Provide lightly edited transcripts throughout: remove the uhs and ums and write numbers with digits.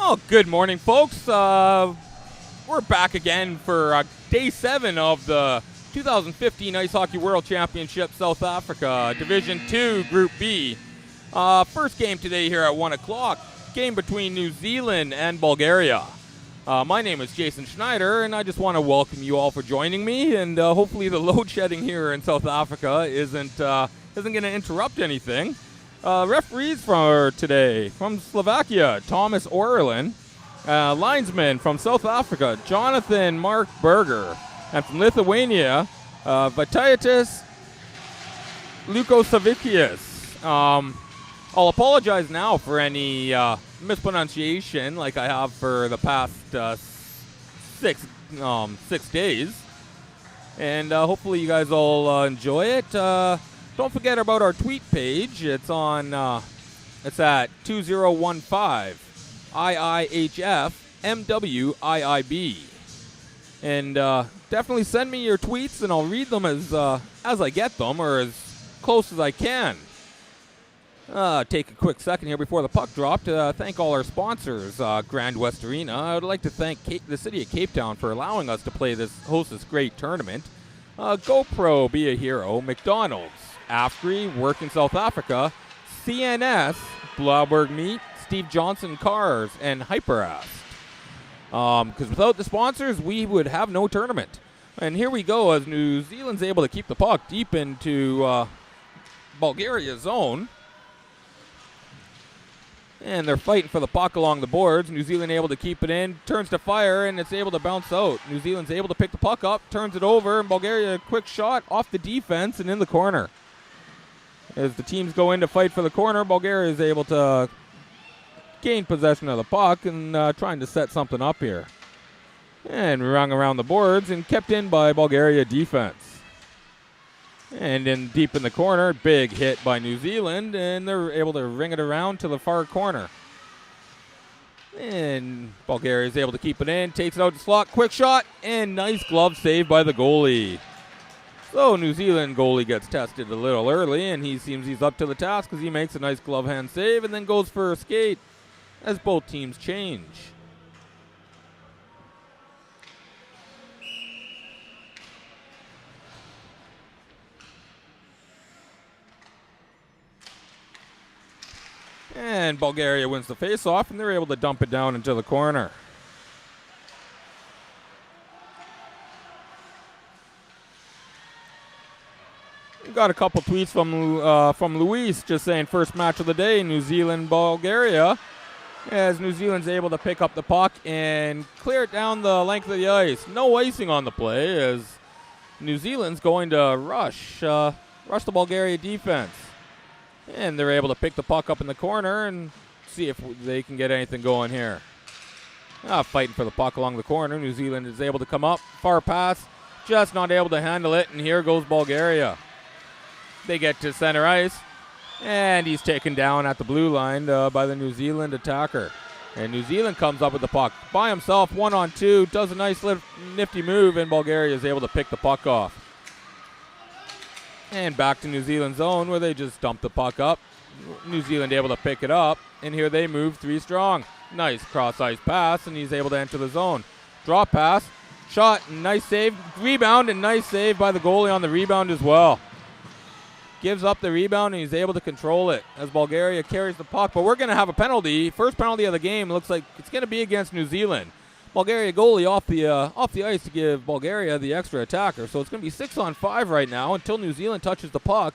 Well, good morning, folks. We're back again for Day 7 of the 2015 Ice Hockey World Championship South Africa Division 2 Group B. First game today here at 1 o'clock. Game between New Zealand and Bulgaria. My name is Jason Schneider, and I just want to welcome you all for joining me. And hopefully the load shedding here in South Africa isn't going to interrupt anything. Referees for today from Slovakia, Thomas Orlin. Linesman from South Africa, Jonathan Mark Berger. And from Lithuania, Vitaitis Lukosavicius. I'll apologize now for any mispronunciation like I have for the past 6 days. And hopefully you guys all enjoy it. Don't forget about our tweet page. It's on, it's at 2015 IIHF MWIIB. And definitely send me your tweets and I'll read them as I get them or as close as I can. Take a quick second here before the puck drop to thank all our sponsors. Grand West Arena. I would like to thank the city of Cape Town for allowing us to host this great tournament. GoPro, be a hero. McDonald's, AFGRI, Work in South Africa, CNS, Blauberg Meat, Steve Johnson Cars, and Hyperast. Because without the sponsors, we would have no tournament. And here we go as New Zealand's able to keep the puck deep into Bulgaria's zone. And they're fighting for the puck along the boards. New Zealand able to keep it in, turns to fire, and it's able to bounce out. New Zealand's able to pick the puck up, turns it over, and Bulgaria a quick shot off the defense and in the corner. As the teams go in to fight for the corner, Bulgaria is able to gain possession of the puck and trying to set something up here. And rung around the boards and kept in by Bulgaria defense. And in deep in the corner, big hit by New Zealand, and they're able to ring it around to the far corner. And Bulgaria is able to keep it in, takes it out to slot, quick shot, and nice glove save by the goalie. So New Zealand goalie gets tested a little early, and he seems he's up to the task because he makes a nice glove hand save and then goes for a skate as both teams change. And Bulgaria wins the faceoff, and they're able to dump it down into the corner. We got a couple tweets from Luis just saying first match of the day, New Zealand, Bulgaria. As New Zealand's able to pick up the puck and clear it down the length of the ice. No icing on the play as New Zealand's going to rush the Bulgaria defense. And they're able to pick the puck up in the corner and see if they can get anything going here. Fighting for the puck along the corner. New Zealand is able to come up. Far pass. Just not able to handle it. And here goes Bulgaria. They get to center ice. And he's taken down at the blue line by the New Zealand attacker. And New Zealand comes up with the puck by himself, 1-on-2. Does a nice nifty move. And Bulgaria is able to pick the puck off. And back to New Zealand's zone where they just dump the puck up. New Zealand able to pick it up. And here they move 3 strong. Nice cross-ice pass, and he's able to enter the zone. Drop pass, shot, nice save. Rebound, and nice save by the goalie on the rebound as well. Gives up the rebound, and he's able to control it as Bulgaria carries the puck. But we're going to have a penalty. First penalty of the game. Looks like it's going to be against New Zealand. Bulgaria goalie off the ice to give Bulgaria the extra attacker. So it's going to be 6-on-5 right now until New Zealand touches the puck,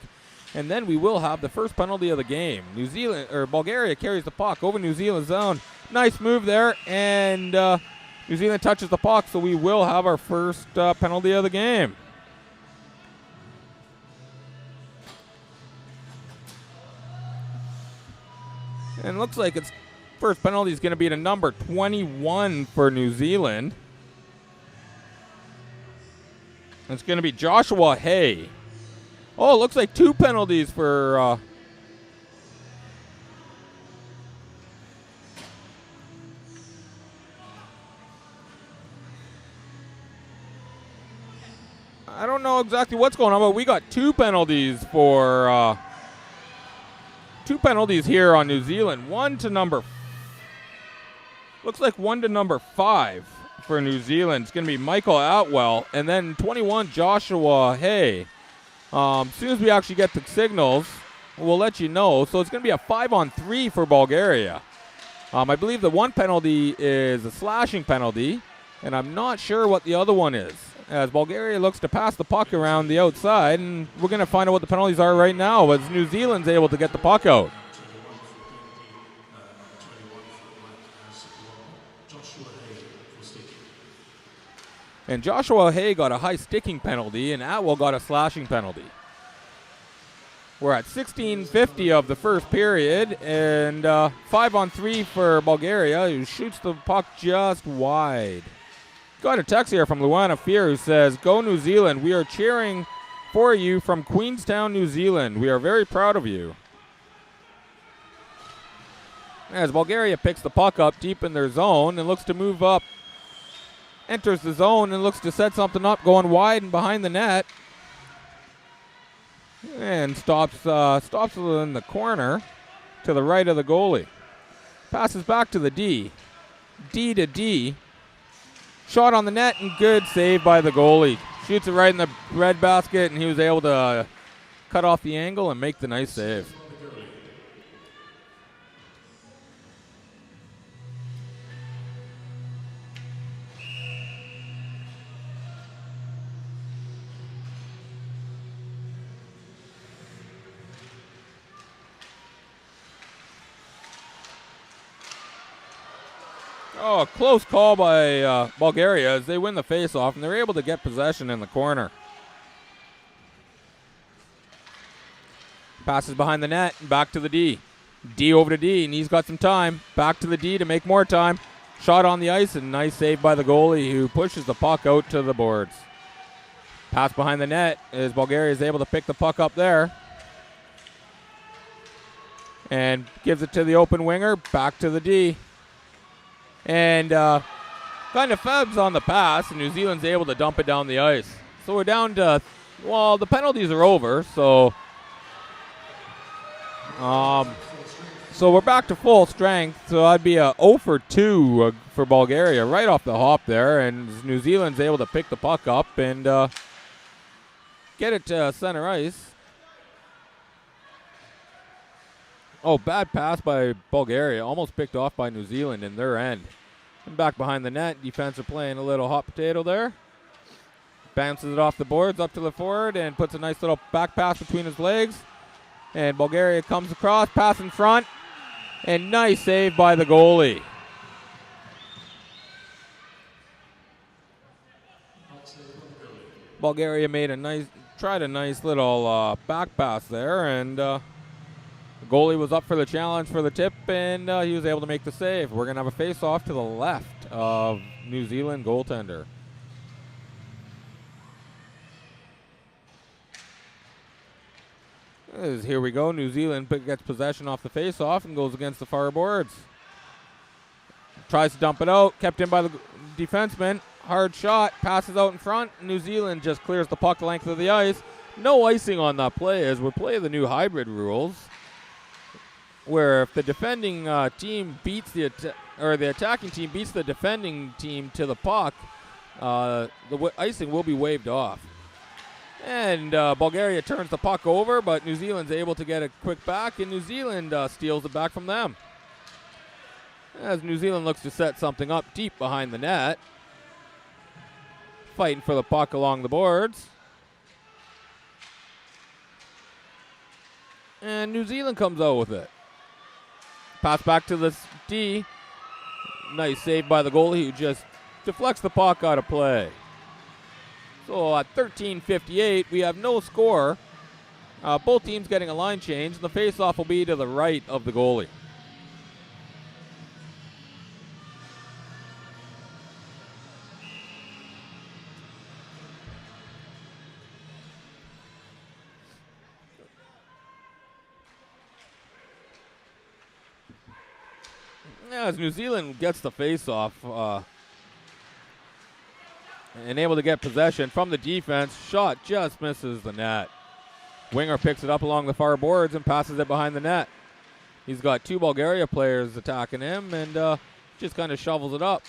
and then we will have the first penalty of the game. Bulgaria carries the puck over New Zealand's zone. Nice move there, and New Zealand touches the puck, so we will have our first penalty of the game. And looks like it's first penalty is going to be to number 21 for New Zealand. It's going to be Joshua Hay. Oh, it looks like 2 penalties for... I don't know exactly what's going on, but we got 2 penalties for... 2 penalties here on New Zealand. One to number Looks like 1 to number 5 for New Zealand. It's going to be Michael Atwell. And then 21, Joshua Hay. As soon as we actually get the signals, we'll let you know. So it's going to be a 5-on-3 for Bulgaria. I believe the one penalty is a slashing penalty, and I'm not sure what the other one is, as Bulgaria looks to pass the puck around the outside, and we're going to find out what the penalties are right now, as New Zealand's able to get the puck out. And Joshua Hay got a high sticking penalty, and Atwell got a slashing penalty. We're at 16:50 of the first period, and 5-on-3 for Bulgaria, who shoots the puck just wide. Got a text here from Luana Fear, who says, "Go New Zealand, we are cheering for you from Queenstown, New Zealand. We are very proud of you." As Bulgaria picks the puck up deep in their zone and looks to move up, enters the zone and looks to set something up going wide and behind the net. And stops in the corner to the right of the goalie. Passes back to the D. D to D. Shot on the net and good save by the goalie. Shoots it right in the red basket, and he was able to cut off the angle and make the nice save. Oh, a close call by Bulgaria as they win the faceoff, and they're able to get possession in the corner. Passes behind the net and back to the D. D over to D, and he's got some time. Back to the D to make more time. Shot on the ice, and nice save by the goalie, who pushes the puck out to the boards. Pass behind the net as Bulgaria is able to pick the puck up there. And gives it to the open winger, back to the D. And kind of fabs on the pass, and New Zealand's able to dump it down the ice. So we're down to, well, the penalties are over, so we're back to full strength. So that'd be a 0 for 2 for Bulgaria right off the hop there, and New Zealand's able to pick the puck up and get it to center ice. Oh, bad pass by Bulgaria. Almost picked off by New Zealand in their end. And back behind the net. Defense are playing a little hot potato there. Bounces it off the boards up to the forward and puts a nice little back pass between his legs. And Bulgaria comes across, pass in front. And nice save by the goalie. Bulgaria tried a nice little back pass there, and the goalie was up for the challenge for the tip, and he was able to make the save. We're going to have a face-off to the left of New Zealand goaltender. Here we go. New Zealand gets possession off the face-off and goes against the far boards. Tries to dump it out. Kept in by the defenseman. Hard shot. Passes out in front. New Zealand just clears the puck length of the ice. No icing on that play as we play the new hybrid rules, where if the defending team beats the attacking team beats the defending team to the puck, the icing will be waived off. And Bulgaria turns the puck over, but New Zealand's able to get a quick back, and New Zealand steals it back from them. As New Zealand looks to set something up deep behind the net. Fighting for the puck along the boards. And New Zealand comes out with it. Pass back to the D. Nice save by the goalie, who just deflects the puck out of play. So at 13:58, we have no score. Both teams getting a line change, and the faceoff will be to the right of the goalie. As New Zealand gets the face-off and able to get possession from the defense, shot just misses the net. Winger picks it up along the far boards and passes it behind the net. He's got two Bulgaria players attacking him and just kind of shovels it up.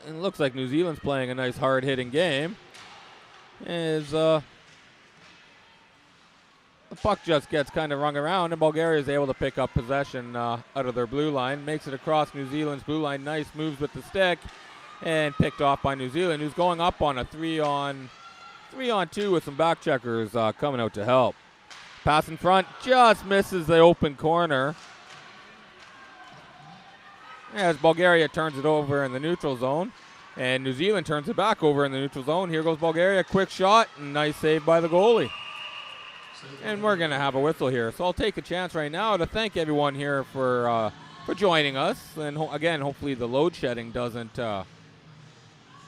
And it looks like New Zealand's playing a nice hard-hitting game. As the puck just gets kind of rung around, and Bulgaria is able to pick up possession out of their blue line. Makes it across New Zealand's blue line. Nice moves with the stick. And picked off by New Zealand, who's going up on a 3-on-2 with some back checkers coming out to help. Pass in front, just misses the open corner. As Bulgaria turns it over in the neutral zone. And New Zealand turns it back over in the neutral zone. Here goes Bulgaria, quick shot, and nice save by the goalie. And we're going to have a whistle here. So I'll take a chance right now to thank everyone here for joining us. And again, hopefully the load shedding doesn't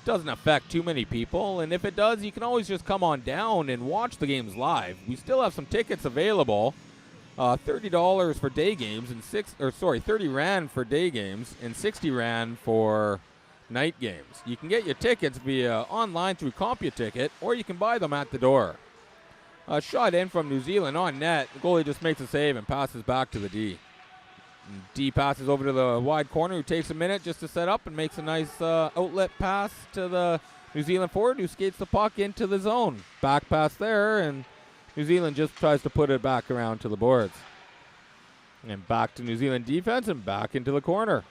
affect too many people. And if it does, you can always just come on down and watch the games live. We still have some tickets available. $30 for day games and 30 Rand for day games and 60 Rand for night games. You can get your tickets via online through CompuTicket, or you can buy them at the door. Shot in from New Zealand on net. The goalie just makes a save and passes back to the D. And D passes over to the wide corner, who takes a minute just to set up and makes a nice outlet pass to the New Zealand forward, who skates the puck into the zone. Back pass there, and New Zealand just tries to put it back around to the boards. And back to New Zealand defense and back into the corner.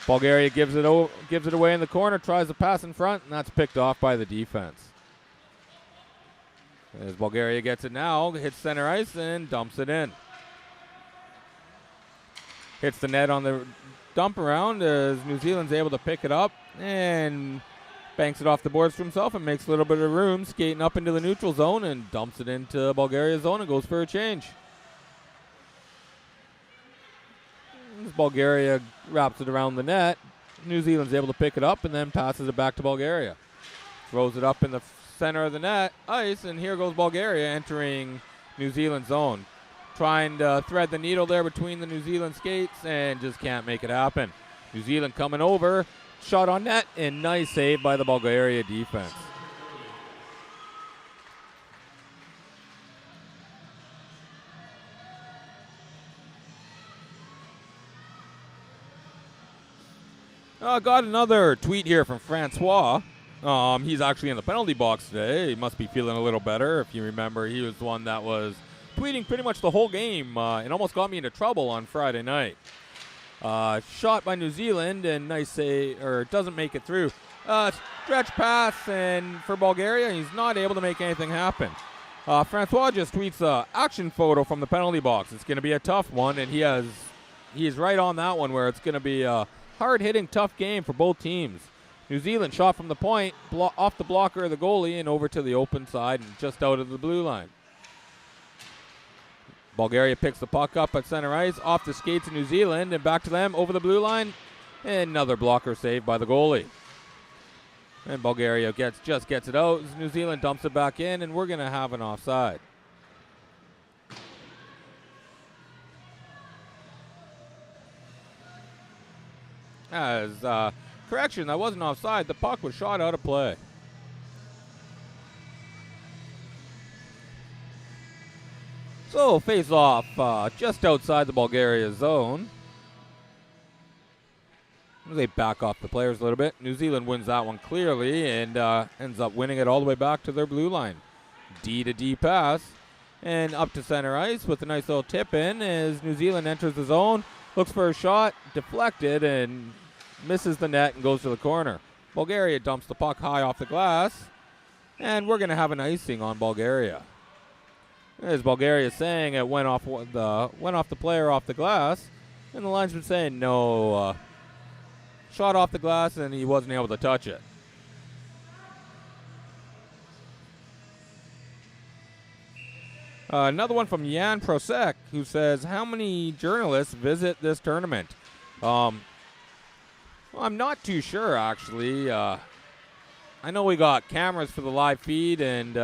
Bulgaria gives it away in the corner, tries to pass in front, and that's picked off by the defense. As Bulgaria gets it now, hits center ice and dumps it in. Hits the net on the dump around as New Zealand's able to pick it up and banks it off the boards to himself and makes a little bit of room, skating up into the neutral zone and dumps it into Bulgaria's zone and goes for a change. As Bulgaria wraps it around the net, New Zealand's able to pick it up and then passes it back to Bulgaria. Throws it up in the center of the net ice, and here goes Bulgaria entering New Zealand's zone. Trying to thread the needle there between the New Zealand skates and just can't make it happen. New Zealand coming over, shot on net, and nice save by the Bulgaria defense. Got another tweet here from Francois. He's actually in the penalty box today. He must be feeling a little better. If you remember, he was the one that was tweeting pretty much the whole game and almost got me into trouble on Friday night. Shot by New Zealand and nice save, or doesn't make it through. Stretch pass and for Bulgaria, he's not able to make anything happen. Francois just tweets an action photo from the penalty box. It's going to be a tough one, and he's right on that one where it's going to be a hard-hitting, tough game for both teams. New Zealand shot from the point, off the blocker of the goalie and over to the open side and just out of the blue line. Bulgaria picks the puck up at center ice, off the skates of New Zealand, and back to them over the blue line. And another blocker saved by the goalie. And Bulgaria just gets it out. New Zealand dumps it back in, and we're going to have an offside. Correction, that wasn't offside. The puck was shot out of play. So, face off just outside the Bulgaria zone. They back off the players a little bit. New Zealand wins that one clearly and ends up winning it all the way back to their blue line. D to D pass and up to center ice with a nice little tip in as New Zealand enters the zone. Looks for a shot, deflected, and misses the net and goes to the corner. Bulgaria dumps the puck high off the glass, and we're going to have an icing on Bulgaria. As Bulgaria is saying, it went off the player off the glass, and the linesman saying no, shot off the glass, and he wasn't able to touch it. Another one from Jan Prosek, who says, how many journalists visit this tournament? I'm not too sure, actually. I know we got cameras for the live feed and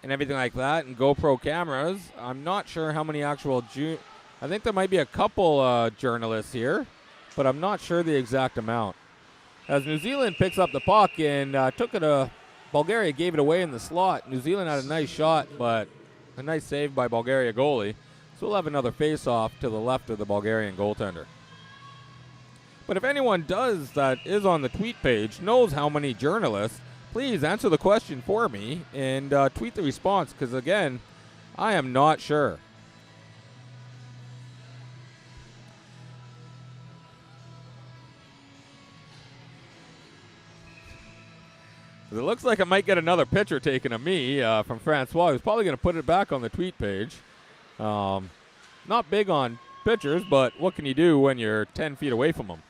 everything like that, and GoPro cameras. I'm not sure how many actual I think there might be a couple journalists here, but I'm not sure the exact amount. As New Zealand picks up the puck and Bulgaria gave it away in the slot. New Zealand had a nice shot, but a nice save by Bulgaria goalie. So we'll have another face-off to the left of the Bulgarian goaltender. But if anyone that is on the tweet page knows how many journalists, please answer the question for me and tweet the response, because again, I am not sure. It looks like I might get another picture taken of me from Francois. He's probably going to put it back on the tweet page. Not big on pictures, but what can you do when you're 10 feet away from him?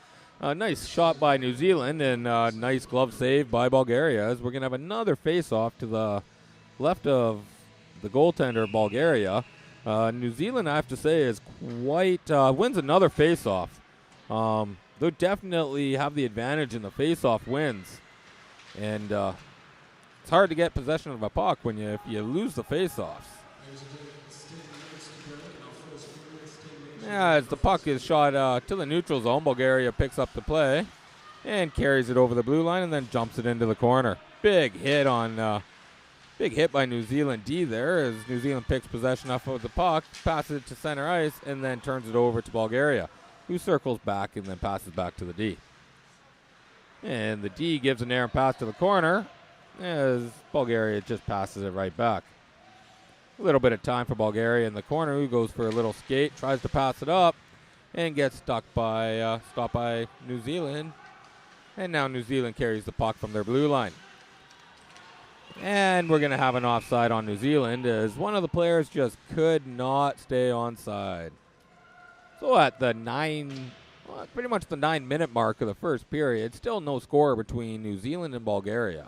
Nice shot by New Zealand, and nice glove save by Bulgaria, as we're going to have another face-off to the left of the goaltender of Bulgaria. New Zealand, I have to say, is wins another face-off. They definitely have the advantage in the face-off wins. And it's hard to get possession of a puck if you lose the face-offs. Yeah, as the puck is shot to the neutral zone, Bulgaria picks up the play and carries it over the blue line and then jumps it into the corner. Big hit by New Zealand D there, as New Zealand picks possession off of the puck, passes it to center ice, and then turns it over to Bulgaria, who circles back and then passes back to the D. And the D gives an errant pass to the corner, as Bulgaria just passes it right back. A little bit of time for Bulgaria in the corner, who goes for a little skate, tries to pass it up, and gets stopped by New Zealand. And now New Zealand carries the puck from their blue line. And we're going to have an offside on New Zealand, as one of the players just could not stay onside. So at the pretty much the 9-minute mark of the first period, still no score between New Zealand and Bulgaria.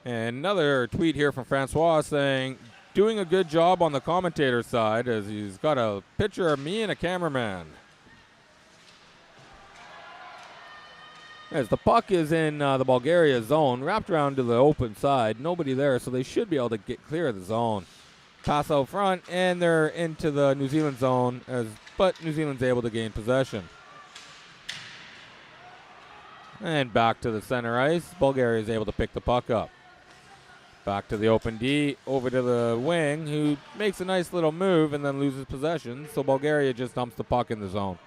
And another tweet here from Francois saying, doing a good job on the commentator side, as he's got a picture of me and a cameraman. As the puck is in the Bulgaria zone, wrapped around to the open side, nobody there, so they should be able to get clear of the zone. Pass out front, and they're into the New Zealand zone, but New Zealand's able to gain possession. And back to the center ice, Bulgaria is able to pick the puck up. Back to the open D, over to the wing, who makes a nice little move and then loses possession, so Bulgaria just dumps the puck in the zone.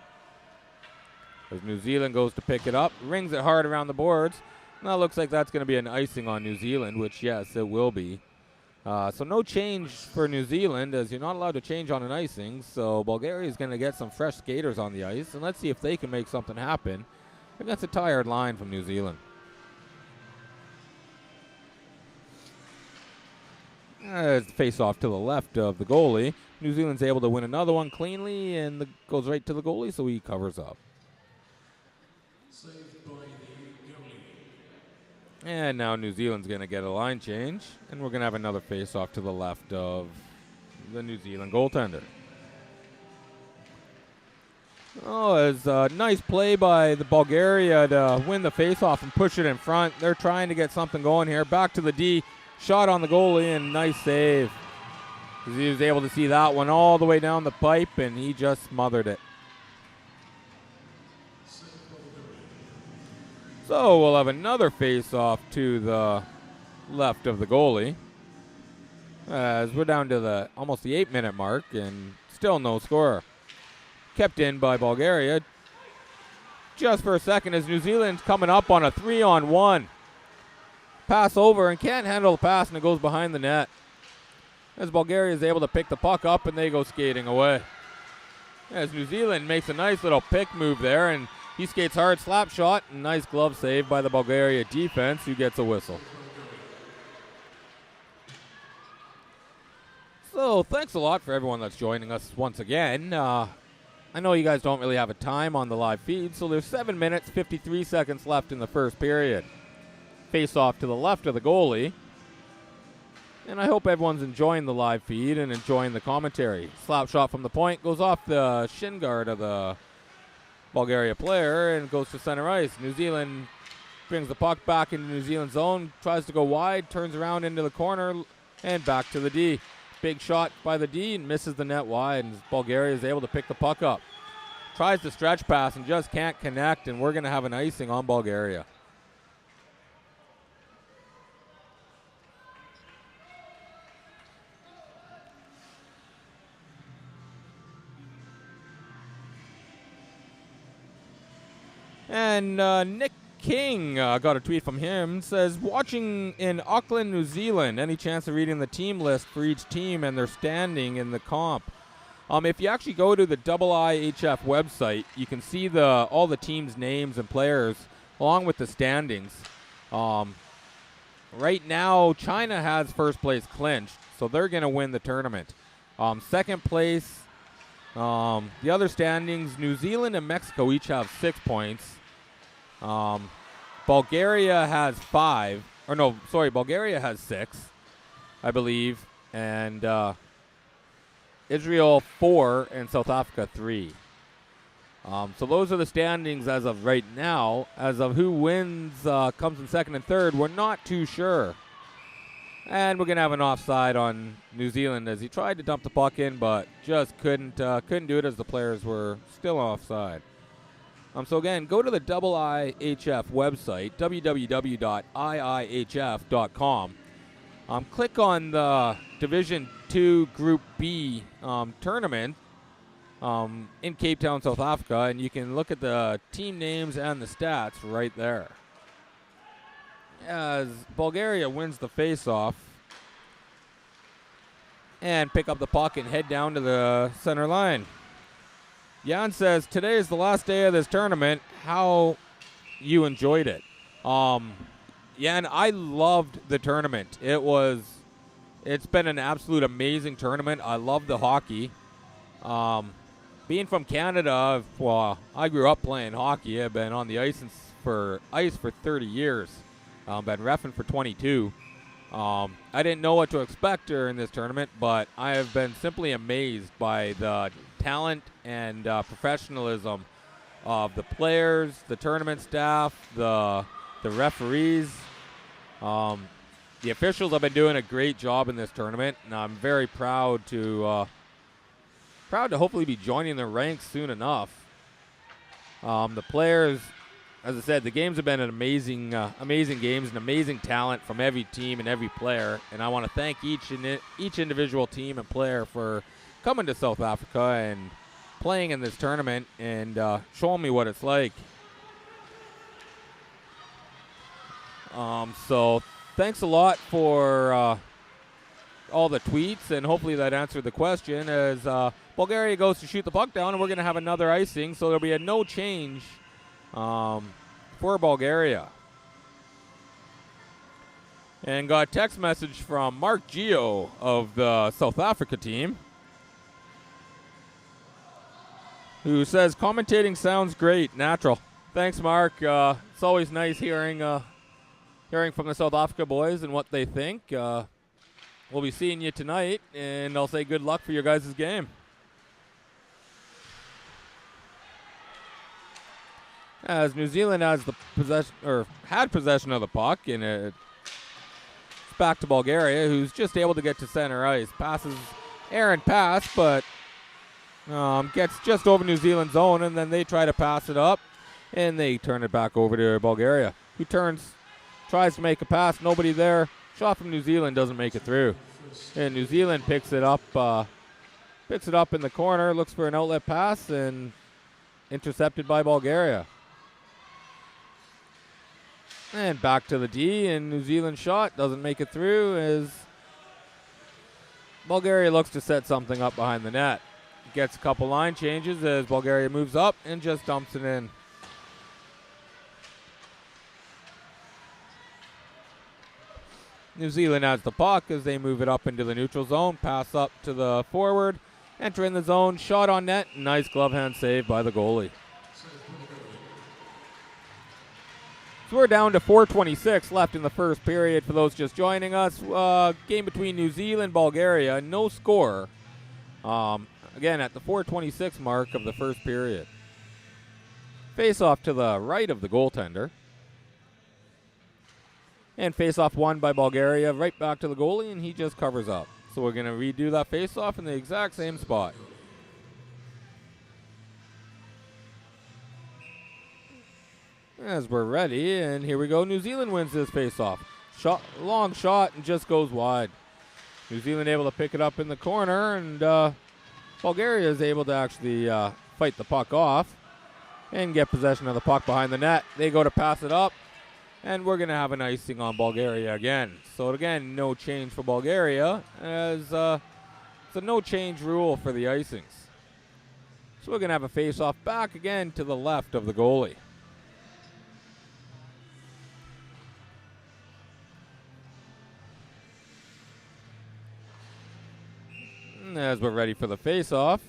As New Zealand goes to pick it up, rings it hard around the boards. Now it looks like that's going to be an icing on New Zealand, which, yes, it will be. So no change for New Zealand, as you're not allowed to change on an icing. So Bulgaria is going to get some fresh skaters on the ice, and let's see if they can make something happen against a tired line from New Zealand. As the face-off to the left of the goalie, New Zealand's able to win another one cleanly, and goes right to the goalie, so he covers up. And now New Zealand's going to get a line change, and we're going to have another face-off to the left of the New Zealand goaltender. Oh, it's a nice play by the Bulgaria to win the face-off and push it in front. They're trying to get something going here. Back to the D, shot on the goalie, and nice save. He was able to see that one all the way down the pipe, and he just smothered it. So we'll have another face-off to the left of the goalie, as we're down to almost the 8-minute mark, and still no score. Kept in by Bulgaria just for a second, as New Zealand's coming up on a 3-on-1. Pass over and can't handle the pass, and it goes behind the net. As Bulgaria is able to pick the puck up, and they go skating away. As New Zealand makes a nice little pick move there, and he skates hard, slap shot, and nice glove save by the Bulgaria defense, who gets a whistle. So thanks a lot for everyone that's joining us once again. I know you guys don't really have a time on the live feed, so there's 7 minutes, 53 seconds left in the first period. Face off to the left of the goalie. And I hope everyone's enjoying the live feed and enjoying the commentary. Slap shot from the point, goes off the shin guard of the Bulgaria player and goes to center ice. New Zealand brings the puck back into New Zealand zone, tries to go wide, turns around into the corner, and back to the D. Big shot by the D and misses the net wide, and Bulgaria is able to pick the puck up. Tries to stretch pass and just can't connect, and we're going to have an icing on Bulgaria. And Nick King got a tweet from him. Says, watching in Auckland, New Zealand. Any chance of reading the team list for each team and their standing in the comp? If you actually go to the IIHF website, you can see all the teams' names and players along with the standings. Right now, China has first place clinched, so they're going to win the tournament. Second place, the other standings, New Zealand and Mexico each have 6 points. Bulgaria has 5. Bulgaria has 6, I believe. And Israel 4 and South Africa 3. So those are the standings as of right now. As of who wins, comes in second and third, we're not too sure. And we're going to have an offside on New Zealand as he tried to dump the puck in, but just couldn't do it as the players were still offside. So again, go to the IIHF website, www.iihf.com. Click on the Division 2 Group B tournament in Cape Town, South Africa, and you can look at the team names and the stats right there. As Bulgaria wins the face-off and pick up the puck and head down to the center line. Jan says, today is the last day of this tournament. How you enjoyed it? Jan, I loved the tournament. It's been an absolute amazing tournament. I love the hockey. Being from Canada, I grew up playing hockey. I've been on the ice for 30 years. Been reffing for 22. I didn't know what to expect during this tournament, but I have been simply amazed by the talent and professionalism of the players, the tournament staff, the referees. The officials have been doing a great job in this tournament, and I'm very proud to hopefully be joining their ranks soon enough. The players, as I said, the games have been an amazing games and amazing talent from every team and every player. And I want to thank each individual team and player for coming to South Africa and playing in this tournament and showing me what it's like. So thanks a lot for all the tweets, and hopefully that answered the question as Bulgaria goes to shoot the puck down, and we're going to have another icing, so there'll be a no change for Bulgaria. And got a text message from Mark Gio of the South Africa team, who says, commentating sounds great, natural. Thanks, Mark. It's always nice hearing from the South Africa boys and what they think. We'll be seeing you tonight, and I'll say good luck for your guys' game. As New Zealand has had possession of the puck, and it's back to Bulgaria, who's just able to get to center ice. Passes errant pass, but gets just over New Zealand's zone, and then they try to pass it up, and they turn it back over to Bulgaria, who tries to make a pass. Nobody there. Shot from New Zealand doesn't make it through, and New Zealand picks it up in the corner, looks for an outlet pass, and intercepted by Bulgaria. And back to the D, and New Zealand shot doesn't make it through as Bulgaria looks to set something up behind the net. Gets a couple line changes as Bulgaria moves up and just dumps it in. New Zealand has the puck as they move it up into the neutral zone. Pass up to the forward. Enter in the zone. Shot on net. Nice glove hand save by the goalie. So we're down to 4:26 left in the first period for those just joining us. Game between New Zealand, Bulgaria. No score. Again, at the 4:26 mark of the first period. Face off to the right of the goaltender. And face-off won by Bulgaria, right back to the goalie, and he just covers up. So we're going to redo that face-off in the exact same spot. As we're ready, and here we go. New Zealand wins this face-off. Long shot, and just goes wide. New Zealand able to pick it up in the corner, and Bulgaria is able to actually fight the puck off. and get possession of the puck behind the net. They go to pass it up, and we're going to have an icing on Bulgaria again. So again, no change for Bulgaria, as it's a no change rule for the icings. So we're going to have a face-off back again to the left of the goalie. And as we're ready for the face-off,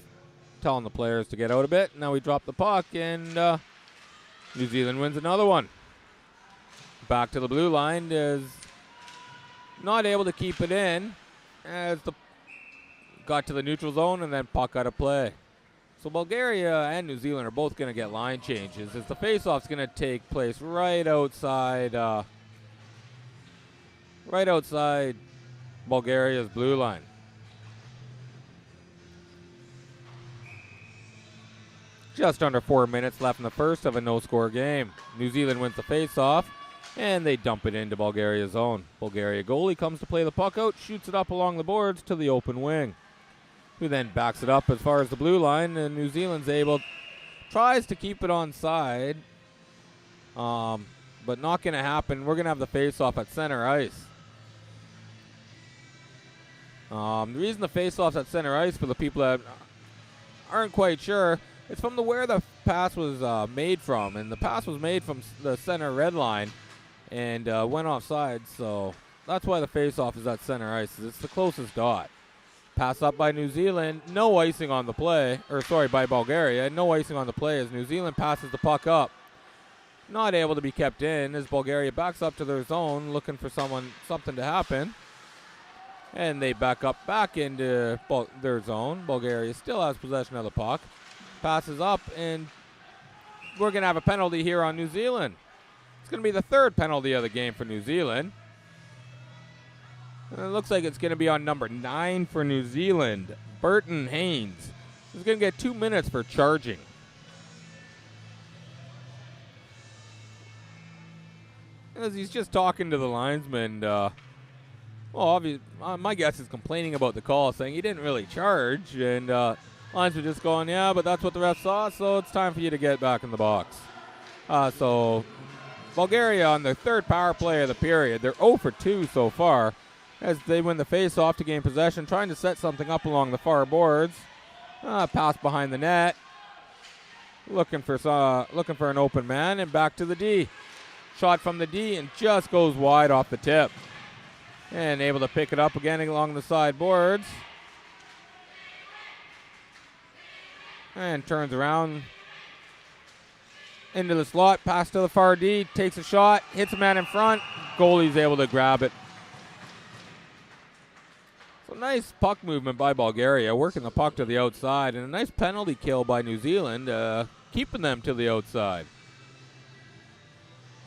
telling the players to get out a bit. Now we drop the puck, and New Zealand wins another one. Back to the blue line, is not able to keep it in as the got to the neutral zone, and then puck out of play. So Bulgaria and New Zealand are both going to get line changes as the face-off's going to take place right outside Bulgaria's blue line. Just under 4 minutes left in the first of a no-score game. New Zealand wins the face-off, and they dump it into Bulgaria's zone. Bulgaria goalie comes to play the puck out, shoots it up along the boards to the open wing, who then backs it up as far as the blue line, and New Zealand's tries to keep it onside, but not going to happen. We're going to have the face-off at center ice. The reason the face-off's at center ice, for the people that aren't quite sure, it's from where the pass was made from, and the pass was made from the center red line and went offside, so that's why the face-off is at center ice. It's the closest dot. Pass up by New Zealand, no icing on the play, by Bulgaria, no icing on the play as New Zealand passes the puck up. Not able to be kept in as Bulgaria backs up to their zone, looking for something to happen. And they back into their zone. Bulgaria still has possession of the puck. Passes up, and we're going to have a penalty here on New Zealand. It's going to be the third penalty of the game for New Zealand. And it looks like it's going to be on number 9 for New Zealand, Burton Haynes. He's going to get 2 minutes for charging. As he's just talking to the linesman, obviously, my guess is complaining about the call, saying he didn't really charge, and linesman just going, yeah, but that's what the ref saw, so it's time for you to get back in the box. So Bulgaria on their third power play of the period. They're 0 for 2 so far as they win the face-off to gain possession, trying to set something up along the far boards. Pass behind the net. Looking for an open man, and back to the D. Shot from the D and just goes wide off the tip. And able to pick it up again along the side boards. And turns around into the slot, pass to the far D, takes a shot, hits a man in front, goalie's able to grab it. So nice puck movement by Bulgaria, working the puck to the outside, and a nice penalty kill by New Zealand, keeping them to the outside.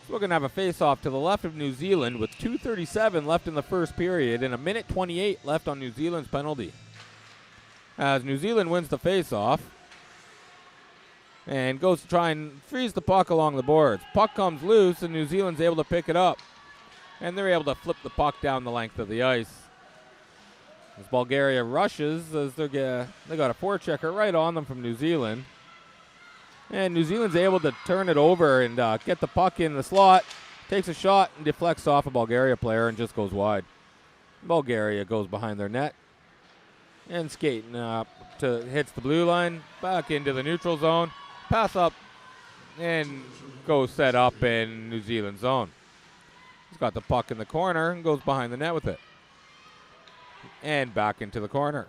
So we're going to have a face-off to the left of New Zealand with 2:37 left in the first period and 1:28 left on New Zealand's penalty. As New Zealand wins the face-off and goes to try and freeze the puck along the boards. Puck comes loose, and New Zealand's able to pick it up. And they're able to flip the puck down the length of the ice. As Bulgaria rushes, as they got a forechecker right on them from New Zealand. And New Zealand's able to turn it over and get the puck in the slot. Takes a shot and deflects off a Bulgaria player and just goes wide. Bulgaria goes behind their net. And skating up hits the blue line, back into the neutral zone. Pass up and goes set up in New Zealand zone. He's got the puck in the corner and goes behind the net with it. And back into the corner.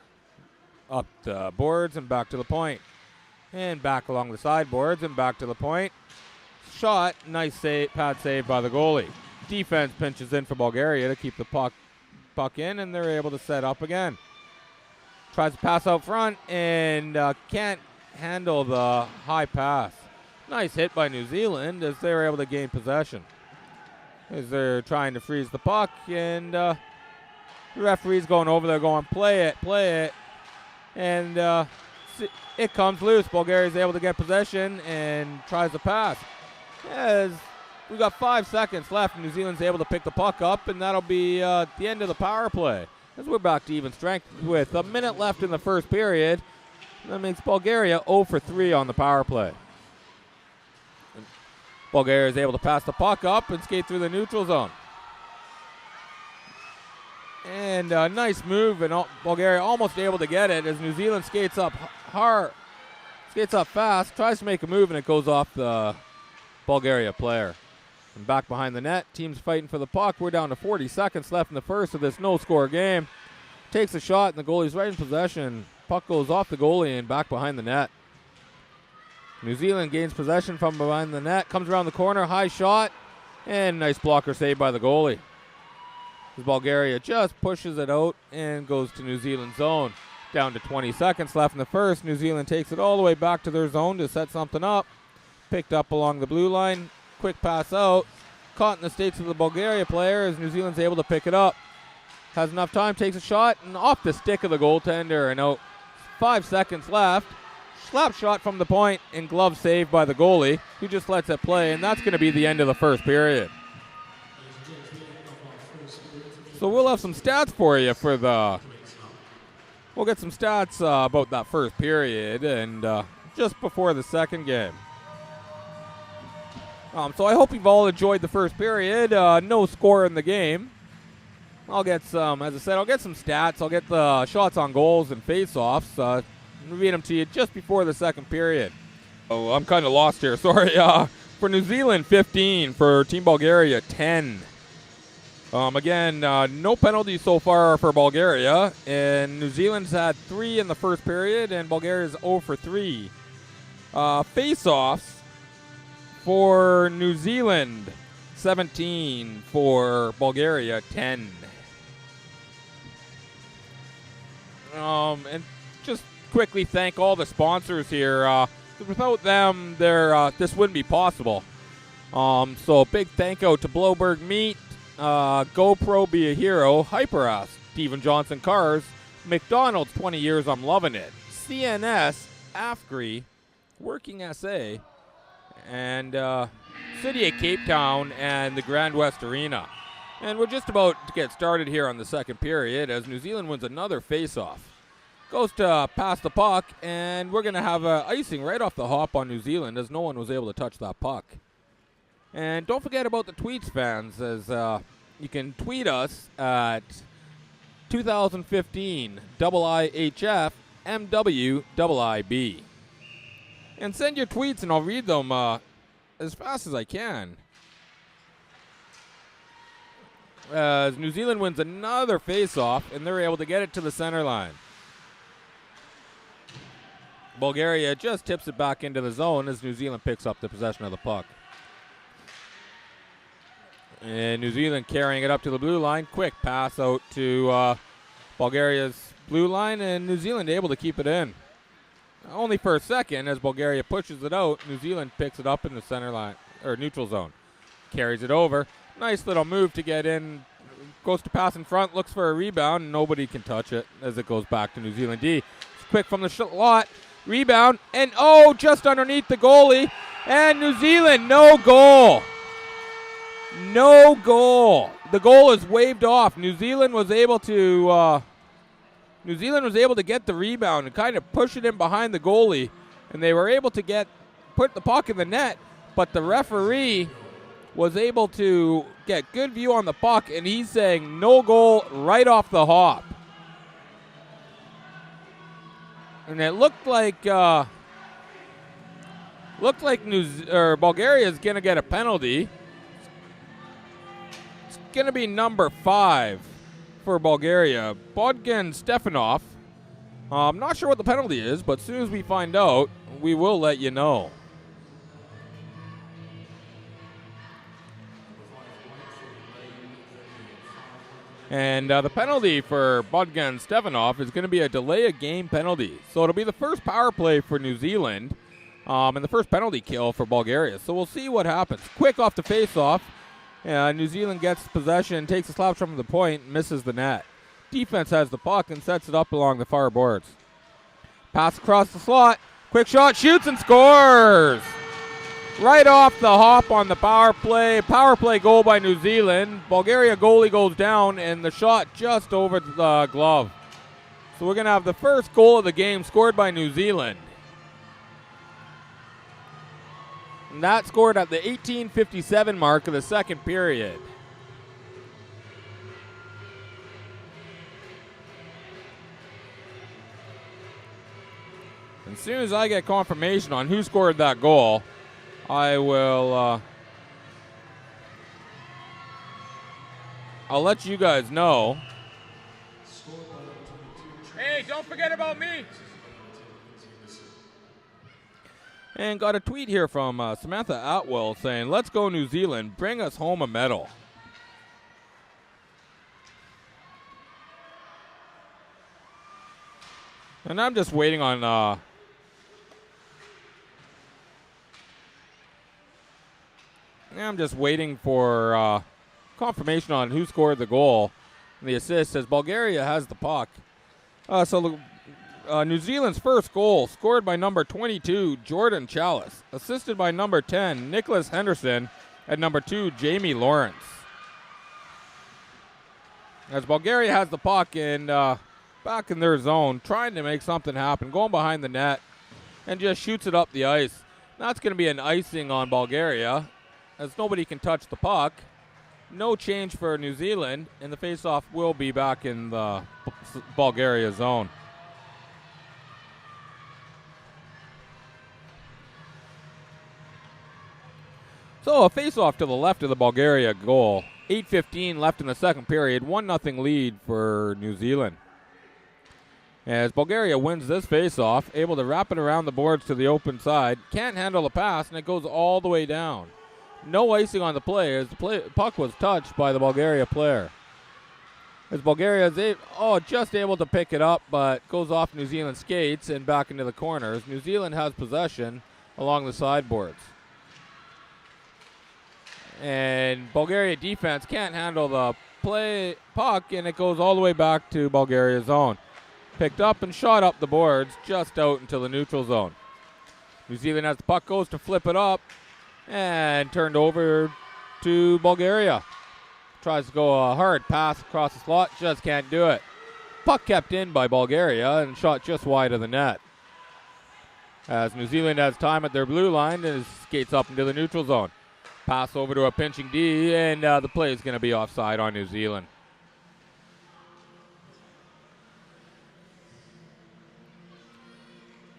Up the boards and back to the point. And back along the sideboards and back to the point. Shot, nice pad save by the goalie. Defense pinches in for Bulgaria to keep the puck in, and they're able to set up again. Tries to pass out front and can't handle the high pass. Nice hit by New Zealand as they were able to gain possession. As they're trying to freeze the puck, and the referee's going over there going, play it. And it comes loose. Bulgaria's able to get possession and tries to pass. As we got 5 seconds left, New Zealand's able to pick the puck up, and that'll be the end of the power play. As we're back to even strength with a minute left in the first period. That makes Bulgaria 0 for 3 on the power play. Bulgaria is able to pass the puck up and skate through the neutral zone. And a nice move, and Bulgaria almost able to get it as New Zealand skates up hard, skates up fast, tries to make a move, and it goes off the Bulgaria player. And back behind the net, team's fighting for the puck. We're down to 40 seconds left in the first of this no-score game. Takes a shot, and the goalie's right in possession. Puck goes off the goalie and back behind the net. New Zealand gains possession from behind the net, comes around the corner, high shot, and nice blocker save by the goalie. As Bulgaria just pushes it out and goes to New Zealand's zone. Down to 20 seconds left in the first. New Zealand takes it all the way back to their zone to set something up. Picked up along the blue line. Quick pass out. Caught in the skates of the Bulgaria player as New Zealand's able to pick it up. Has enough time, takes a shot, and off the stick of the goaltender. And out 5 seconds left. Slap shot from the point and glove saved by the goalie, who just lets it play. And that's going to be the end of the first period. So we'll have some stats for you for the. We'll get some stats about that first period and just before the second game. So I hope you've all enjoyed the first period. No score in the game. I'll get some, as I said, I'll get some stats. I'll get the shots on goals and face-offs. Read them to you just before the second period. Oh, I'm kind of lost here. Sorry. For New Zealand, 15. For Team Bulgaria, 10. Again, no penalties so far for Bulgaria, and New Zealand's had 3 in the first period, and Bulgaria's 0 for 3. Face-offs for New Zealand, 17. For Bulgaria, 10. And just quickly thank all the sponsors here. Without them, this wouldn't be possible. So big thank you to Blowberg Meat, GoPro Be a Hero, HyperAss, Steven Johnson Cars, McDonald's 20 years, I'm loving it, CNS, AFGRI, Working SA, and City of Cape Town and the Grand West Arena. And we're just about to get started here on the second period as New Zealand wins another face-off. Goes to pass the puck, and we're going to have icing right off the hop on New Zealand as no one was able to touch that puck. And don't forget about the tweets, fans, as you can tweet us at 2015 IIHF MWIIB. And send your tweets, and I'll read them as fast as I can. As New Zealand wins another face-off, and they're able to get it to the center line. Bulgaria just tips it back into the zone as New Zealand picks up the possession of the puck. And New Zealand carrying it up to the blue line. Quick pass out to Bulgaria's blue line, and New Zealand able to keep it in. Only for a second as Bulgaria pushes it out. New Zealand picks it up in the center line, or neutral zone. Carries it over. Nice little move to get in. Goes to pass in front, looks for a rebound. Nobody can touch it as it goes back to New Zealand D. It's quick from the slot. Rebound, and just underneath the goalie. And New Zealand, no goal. No goal. The goal is waved off. New Zealand was able to get the rebound and kind of push it in behind the goalie, and they were able to put the puck in the net, but the referee was able to get good view on the puck, and he's saying no goal right off the hop. And it looked like Bulgaria is going to get a penalty. It's going to be number 5 for Bulgaria. Bogdan Stefanov. I'm not sure what the penalty is, but as soon as we find out, we will let you know. And the penalty for Bogdan Stefanov is going to be a delay of game penalty. So it'll be the first power play for New Zealand and the first penalty kill for Bulgaria. So we'll see what happens. Quick off the face-off. New Zealand gets possession, takes a slap shot from the point, misses the net. Defense has the puck and sets it up along the far boards. Pass across the slot. Quick shot, shoots and scores! Right off the hop on the power play. Power play goal by New Zealand. Bulgaria goalie goes down, and the shot just over the glove. So we're going to have the first goal of the game scored by New Zealand. And that scored at the 18:57 mark of the second period. As soon as I get confirmation on who scored that goal, I will I'll let you guys know. Hey, don't forget about me. And got a tweet here from Samantha Atwell saying, "Let's go New Zealand, bring us home a medal." And I'm just waiting on I'm just waiting for confirmation on who scored the goal. And the assist says Bulgaria has the puck. New Zealand's first goal scored by number 22, Jordan Chalice, assisted by number 10, Nicholas Henderson, and number 2, Jamie Lawrence. As Bulgaria has the puck and back in their zone, trying to make something happen, going behind the net, and just shoots it up the ice. That's going to be an icing on Bulgaria, as nobody can touch the puck. No change for New Zealand, and the faceoff will be back in the Bulgaria zone. So a faceoff to the left of the Bulgaria goal. 8:15 left in the second period, 1-0 lead for New Zealand. As Bulgaria wins this faceoff, able to wrap it around the boards to the open side, can't handle the pass, and it goes all the way down. No icing on the play as the puck was touched by the Bulgaria player. As Bulgaria is just able to pick it up, but goes off New Zealand skates and back into the corners. New Zealand has possession along the sideboards. And Bulgaria defense can't handle the puck, and it goes all the way back to Bulgaria's zone. Picked up and shot up the boards, just out into the neutral zone. New Zealand, as the puck goes to flip it up, and turned over to Bulgaria. Tries to go a hard pass across the slot, just can't do it. Puck kept in by Bulgaria and shot just wide of the net. As New Zealand has time at their blue line and skates up into the neutral zone. Pass over to a pinching D, and the play is going to be offside on New Zealand.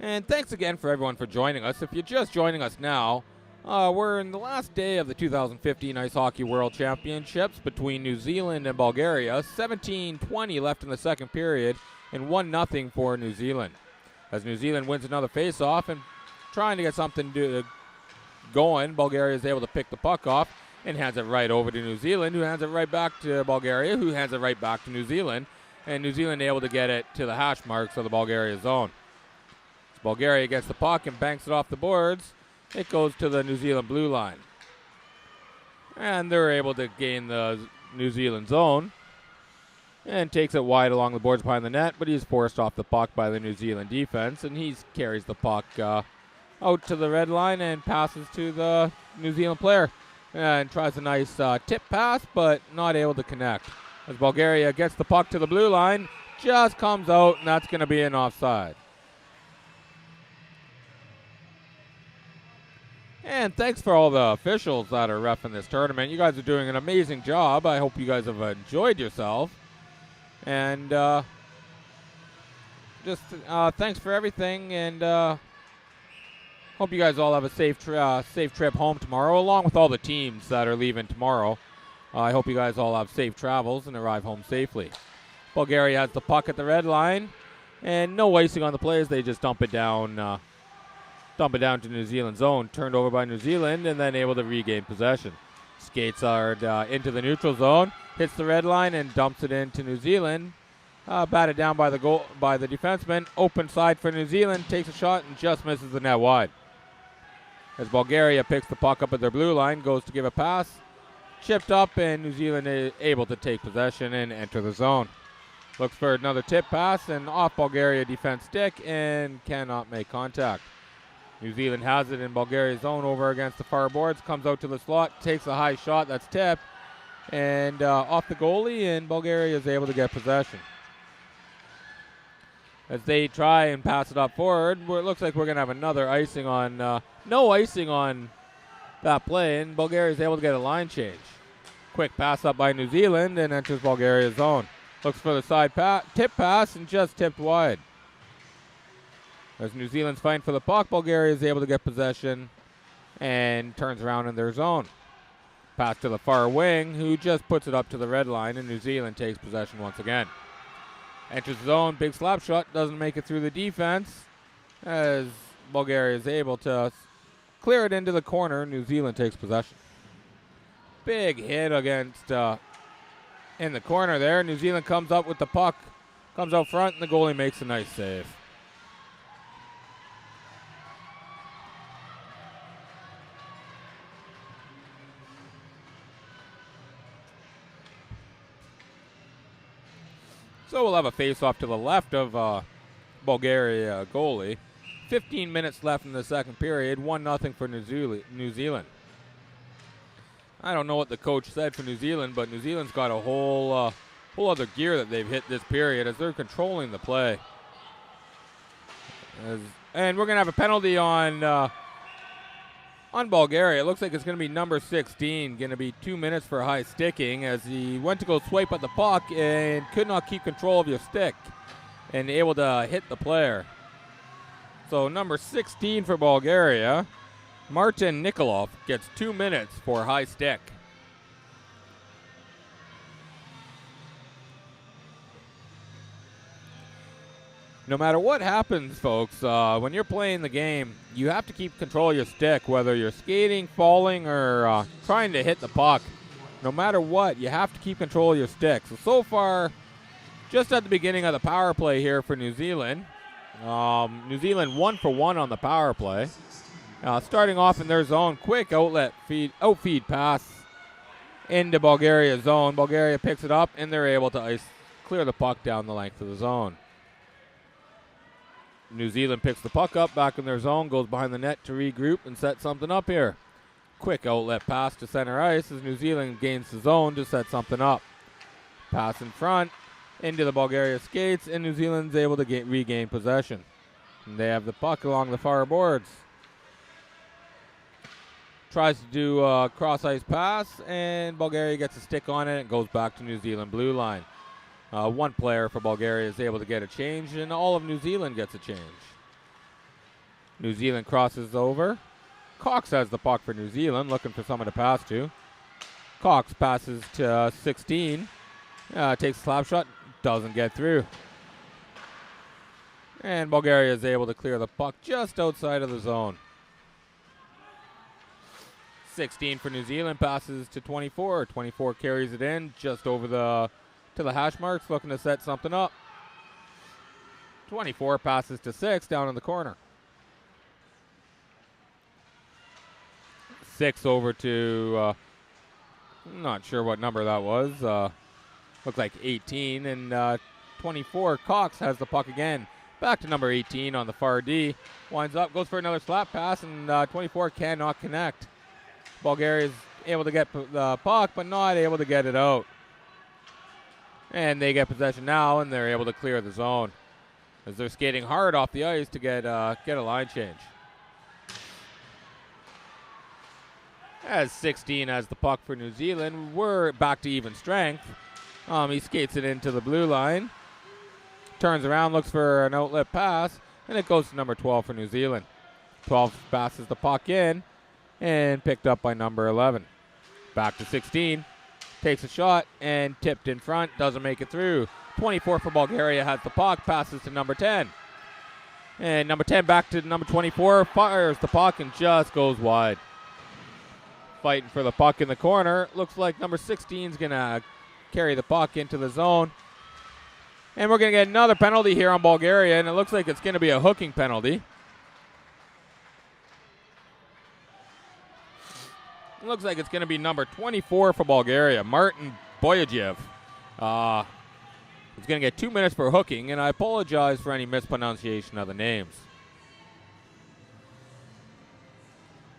And thanks again for everyone for joining us. If you're just joining us now, we're in the last day of the 2015 Ice Hockey World Championships between New Zealand and Bulgaria. 17:20 left in the second period, and 1-0 for New Zealand. As New Zealand wins another face-off and trying to get something going, Bulgaria is able to pick the puck off and hands it right over to New Zealand, who hands it right back to Bulgaria, who hands it right back to New Zealand, and New Zealand able to get it to the hash marks of the Bulgaria zone. As Bulgaria gets the puck and banks it off the boards, it goes to the New Zealand blue line. And they're able to gain the New Zealand zone and takes it wide along the boards behind the net, but he's forced off the puck by the New Zealand defense, and he carries the puck out to the red line and passes to the New Zealand player and tries a nice tip pass, but not able to connect. As Bulgaria gets the puck to the blue line, just comes out, and that's going to be an offside. And thanks for all the officials that are reffing this tournament. You guys are doing an amazing job. I hope you guys have enjoyed yourself. And thanks for everything, and hope you guys all have a safe trip home tomorrow, along with all the teams that are leaving tomorrow. I hope you guys all have safe travels and arrive home safely. Bulgaria has the puck at the red line, and no icing on the plays. They just dump it down to New Zealand zone. Turned over by New Zealand, and then able to regain possession. Skates are into the neutral zone, hits the red line, and dumps it into New Zealand. Batted down by the defenseman. Open side for New Zealand. Takes a shot and just misses the net wide. As Bulgaria picks the puck up at their blue line, goes to give a pass. Chipped up, and New Zealand is able to take possession and enter the zone. Looks for another tip pass, and off Bulgaria defense stick, and cannot make contact. New Zealand has it in Bulgaria's zone over against the far boards. Comes out to the slot, takes a high shot that's tipped, and off the goalie, and Bulgaria is able to get possession. As they try and pass it up forward, where it looks like we're going to have another icing on, no icing on that play, and Bulgaria is able to get a line change. Quick pass up by New Zealand and enters Bulgaria's zone. Looks for the side tip pass and just tipped wide. As New Zealand's fighting for the puck, Bulgaria is able to get possession and turns around in their zone. Pass to the far wing, who just puts it up to the red line, and New Zealand takes possession once again. Enters the zone, big slap shot, doesn't make it through the defense, as Bulgaria is able to clear it into the corner. New Zealand takes possession. Big hit against in the corner there. New Zealand comes up with the puck, comes out front, and the goalie makes a nice save. So we'll have a face-off to the left of Bulgaria goalie. 15 minutes left in the second period. 1-0 for New Zealand. I don't know what the coach said for New Zealand, but New Zealand's got a whole other gear that they've hit this period as they're controlling the play. And we're going to have a penalty on Bulgaria. It looks like it's going to be number 16, going to be 2 minutes for high sticking, as he went to go swipe at the puck and could not keep control of your stick and able to hit the player. So number 16 for Bulgaria, Martin Nikolov, gets 2 minutes for high stick. No matter what happens, folks, when you're playing the game, you have to keep control of your stick, whether you're skating, falling, or trying to hit the puck. No matter what, you have to keep control of your stick. So far, just at the beginning of the power play here for New Zealand, New Zealand 1 for 1 on the power play. Starting off in their zone, quick outfeed pass into Bulgaria's zone. Bulgaria picks it up, and they're able to clear the puck down the length of the zone. New Zealand picks the puck up back in their zone, goes behind the net to regroup and set something up here. Quick outlet pass to center ice as New Zealand gains the zone to set something up. Pass in front into the Bulgaria skates, and New Zealand's able to regain possession. And they have the puck along the far boards. Tries to do a cross-ice pass, and Bulgaria gets a stick on it and goes back to New Zealand blue line. One player for Bulgaria is able to get a change, and all of New Zealand gets a change. New Zealand crosses over. Cox has the puck for New Zealand, looking for someone to pass to. Cox passes to 16. Takes a slap shot, doesn't get through. And Bulgaria is able to clear the puck just outside of the zone. 16 for New Zealand, passes to 24. 24 carries it in just over to the hash marks, looking to set something up. 24 passes to 6 down in the corner. 6 over to, not sure what number that was. Looked like 18, and 24, Cox has the puck again. Back to number 18 on the far D. Winds up, goes for another slap pass, and 24 cannot connect. Bulgaria is able to get the puck, but not able to get it out. And they get possession now, and they're able to clear the zone as they're skating hard off the ice to get a line change. As 16 has the puck for New Zealand, we're back to even strength. He skates it into the blue line, turns around, looks for an outlet pass, and it goes to number 12 for New Zealand. 12 passes the puck in, and picked up by number 11. Back to 16. Takes a shot and tipped in front, doesn't make it through. 24 for Bulgaria has the puck, passes to number 10. And number 10 back to number 24, fires the puck and just goes wide. Fighting for the puck in the corner. Looks like number 16 is going to carry the puck into the zone. And we're going to get another penalty here on Bulgaria, and it looks like it's going to be a hooking penalty. It looks like it's going to be number 24 for Bulgaria, Martin Boyajev. He's going to get 2 minutes for hooking, and I apologize for any mispronunciation of the names.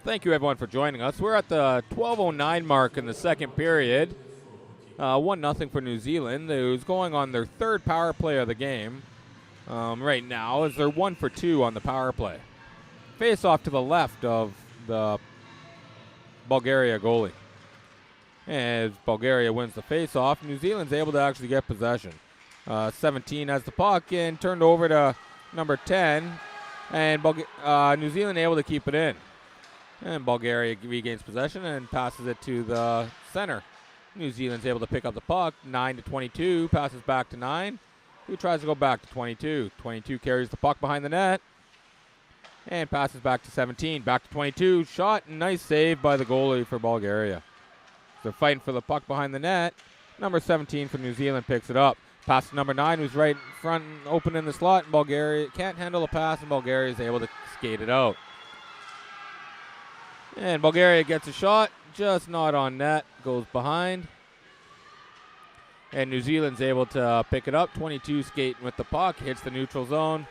Thank you, everyone, for joining us. We're at the 12:09 mark in the second period. 1-0 for New Zealand, who's going on their third power play of the game right now, as they're 1 for 2 on the power play. Face off to the left of the Bulgaria goalie. As Bulgaria wins the face-off, New Zealand's able to actually get possession. 17 has the puck and turned over to number 10, and New Zealand able to keep it in. And Bulgaria regains possession and passes it to the center. New Zealand's able to pick up the puck. 9-22, passes back to 9, who tries to go back to 22. 22 carries the puck behind the net and passes back to 17. Back to 22, shot, nice save by the goalie for Bulgaria. They're fighting for the puck behind the net. Number 17 for New Zealand picks it up. Pass to number 9, who's right in front and open in the slot. And Bulgaria can't handle the pass, and Bulgaria is able to skate it out. And Bulgaria gets a shot, just not on net, goes behind. And New Zealand's able to pick it up. 22 skating with the puck, hits the neutral zone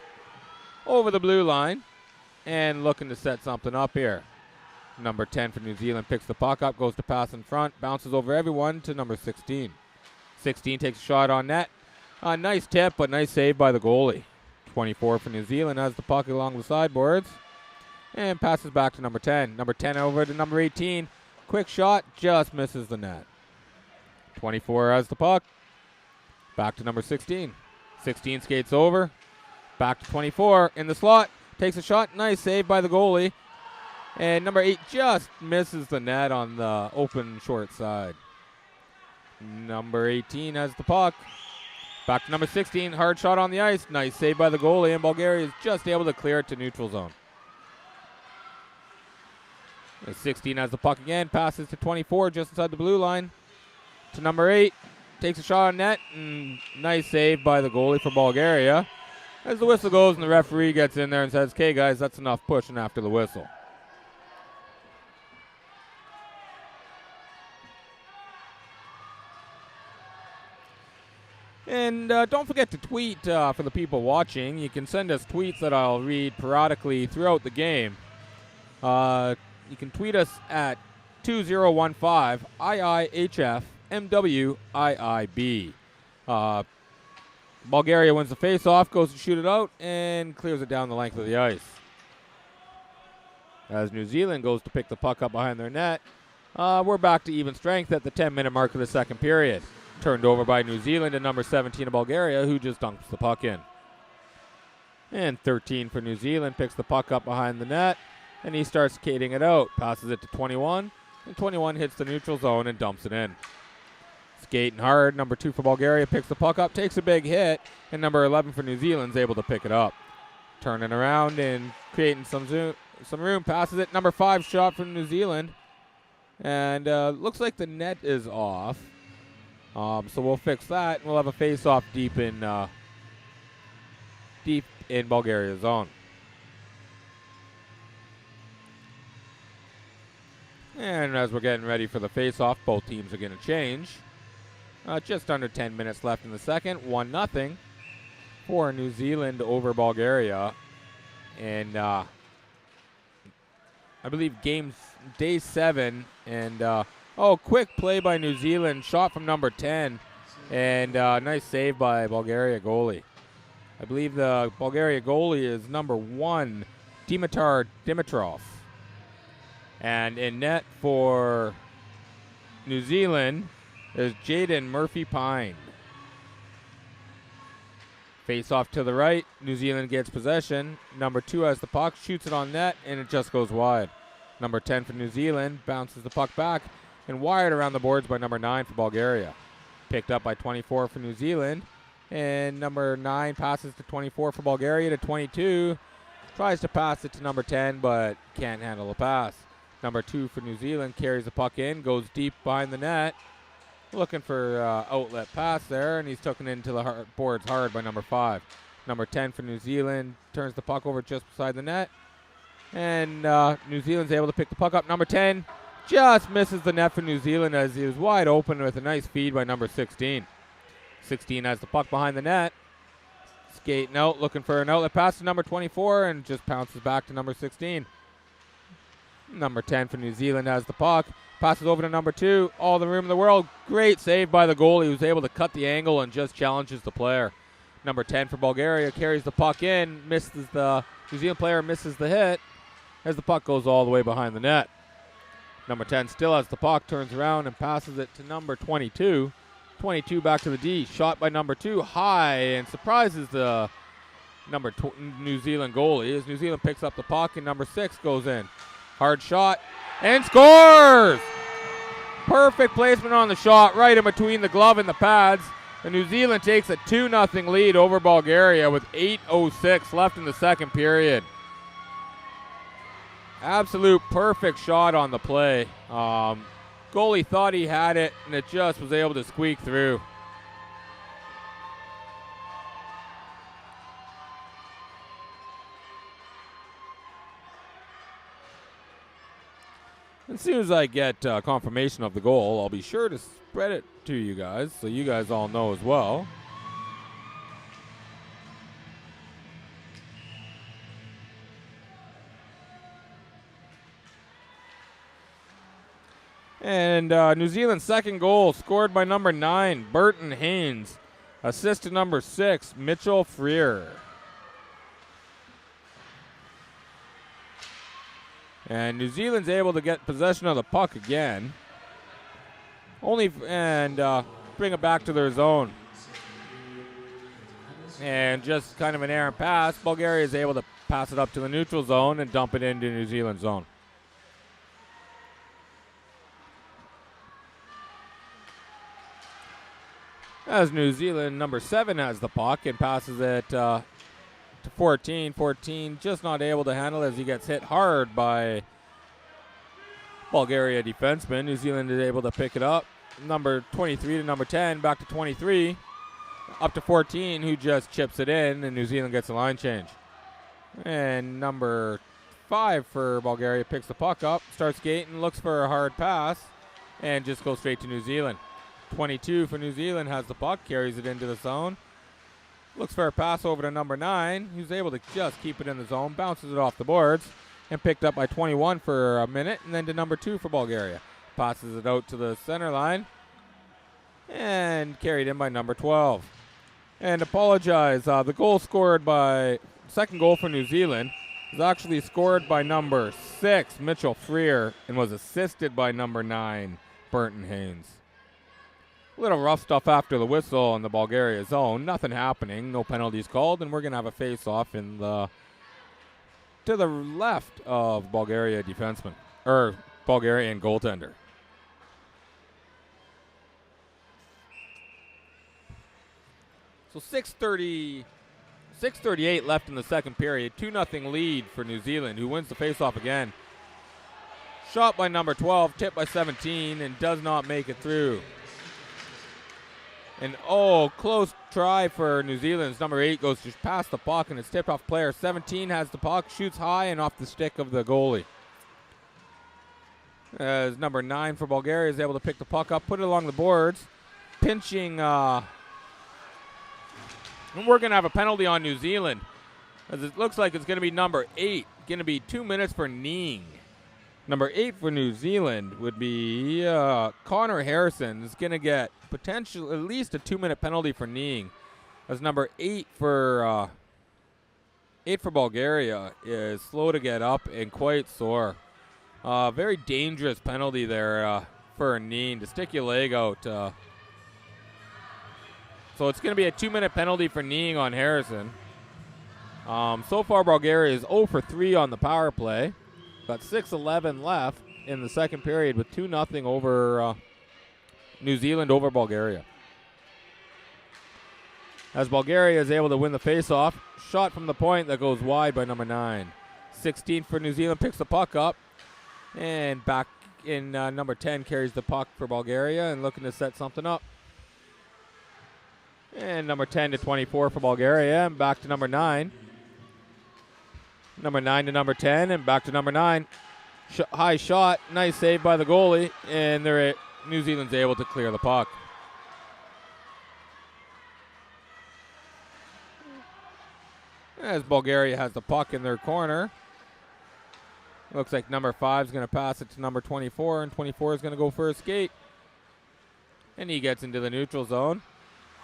over the blue line, and looking to set something up here. Number 10 for New Zealand picks the puck up, goes to pass in front, bounces over everyone to number 16. 16 takes a shot on net. Nice tip, but nice save by the goalie. 24 for New Zealand has the puck along the sideboards and passes back to number 10. Number 10 over to number 18. Quick shot, just misses the net. 24 has the puck. Back to number 16. 16 skates over. Back to 24 in the slot. Takes a shot, nice save by the goalie. And number 8 just misses the net on the open short side. Number 18 has the puck. Back to number 16. Hard shot on the ice. Nice save by the goalie. And Bulgaria is just able to clear it to neutral zone. And 16 has the puck again. Passes to 24 just inside the blue line. To number 8. Takes a shot on net. And nice save by the goalie for Bulgaria. As the whistle goes and the referee gets in there and says, "Okay, guys, that's enough pushing after the whistle." And don't forget to tweet for the people watching. You can send us tweets that I'll read periodically throughout the game. You can tweet us at 2015 IIHF MWIIB. Bulgaria wins the face-off, goes to shoot it out, and clears it down the length of the ice. As New Zealand goes to pick the puck up behind their net, we're back to even strength at the 10-minute mark of the second period. Turned over by New Zealand and number 17 of Bulgaria, who just dunks the puck in. And 13 for New Zealand picks the puck up behind the net, and he starts skating it out. Passes it to 21, and 21 hits the neutral zone and dumps it in. Skating hard, number 2 for Bulgaria picks the puck up, takes a big hit, and number 11 for New Zealand's able to pick it up. Turning around and creating some room, passes it. Number 5 shot from New Zealand, and looks like the net is off. So we'll fix that, and we'll have a face-off deep in Bulgaria's zone. And as we're getting ready for the face-off, both teams are going to change. Just under 10 minutes left in the second. 1-0 for New Zealand over Bulgaria. And I believe day 7. And quick play by New Zealand. Shot from number 10. And nice save by Bulgaria goalie. I believe the Bulgaria goalie is number 1, Dimitar Dimitrov. And in net for New Zealand is Jaden Murphy-Pine. Face off to the right. New Zealand gets possession. Number 2 has the puck, shoots it on net, and it just goes wide. Number 10 for New Zealand bounces the puck back and wired around the boards by number 9 for Bulgaria. Picked up by 24 for New Zealand. And number 9 passes to 24 for Bulgaria to 22. Tries to pass it to number 10, but can't handle the pass. Number 2 for New Zealand carries the puck in, goes deep behind the net. Looking for outlet pass there, and he's taken into the boards hard by number 5. Number 10 for New Zealand turns the puck over just beside the net. And New Zealand's able to pick the puck up. Number 10 just misses the net for New Zealand as he was wide open with a nice feed by number 16. 16 has the puck behind the net. Skating out, looking for an outlet pass to number 24, and just pounces back to number 16. Number 10 for New Zealand has the puck. Passes over to number 2. All the room in the world. Great save by the goalie, who's able to cut the angle and just challenges the player. Number 10 for Bulgaria carries the puck in. The New Zealand player misses the hit as the puck goes all the way behind the net. Number 10 still has the puck, turns around and passes it to number 22. 22 back to the D. Shot by number 2, high, and surprises the New Zealand goalie as New Zealand picks up the puck, and number 6 goes in. Hard shot, and scores! Perfect placement on the shot, right in between the glove and the pads. And New Zealand takes a 2-0 lead over Bulgaria with 8:06 left in the second period. Absolute perfect shot on the play. Goalie thought he had it, and it just was able to squeak through. As soon as I get confirmation of the goal, I'll be sure to spread it to you guys so you guys all know as well. And New Zealand's second goal scored by number 9, Burton Haynes. Assist to number 6, Mitchell Freer. And New Zealand's able to get possession of the puck again. And bring it back to their zone. And just kind of an errant pass, Bulgaria is able to pass it up to the neutral zone and dump it into New Zealand's zone. As New Zealand, number 7 has the puck and passes it to 14. 14 just not able to handle as he gets hit hard by Bulgaria defenseman. New Zealand is able to pick it up. Number 23 to number 10, back to 23. Up to 14, who just chips it in, and New Zealand gets a line change. And number 5 for Bulgaria picks the puck up, starts skating, looks for a hard pass, and just goes straight to New Zealand. 22 for New Zealand has the puck, carries it into the zone. Looks for a pass over to number 9, who's able to just keep it in the zone, bounces it off the boards, and picked up by 21 for a minute, and then to number 2 for Bulgaria. Passes it out to the center line, and carried in by number 12. And apologize, the goal scored by, second goal for New Zealand, was actually scored by number 6, Mitchell Freer, and was assisted by number 9, Burton Haynes. A little rough stuff after the whistle in the Bulgaria zone. Nothing happening. No penalties called, and we're going to have a face-off in the to the left of Bulgaria defenseman, or Bulgarian goaltender. So 6:38 left in the second period. 2-0 lead for New Zealand, who wins the face-off again. Shot by number 12, tipped by 17, and does not make it through. And close try for New Zealand. Number 8 goes just past the puck, and it's tipped off player. 17 has the puck, shoots high and off the stick of the goalie. As number 9 for Bulgaria is able to pick the puck up, put it along the boards, pinching. And we're going to have a penalty on New Zealand, as it looks like it's going to be number 8. Going to be 2 minutes for kneeing. Number 8 for New Zealand would be Connor Harrison is going to get potential at least a 2-minute penalty for kneeing, as number 8 for Bulgaria is slow to get up and quite sore. Very dangerous penalty there for a knee to stick your leg out. So it's going to be a 2-minute penalty for kneeing on Harrison. So far Bulgaria is 0 for 3 on the power play. Got 6:11 left in the second period with 2-0 over New Zealand over Bulgaria. As Bulgaria is able to win the faceoff, shot from the point that goes wide by number 9. 16 for New Zealand picks the puck up, and back in number 10 carries the puck for Bulgaria and looking to set something up. And number 10 to 24 for Bulgaria, and back to number 9. Number 9 to number 10, and back to number 9. High shot, nice save by the goalie, and New Zealand's able to clear the puck. As Bulgaria has the puck in their corner. Looks like number 5 is going to pass it to number 24, and 24 is going to go for a skate. And he gets into the neutral zone.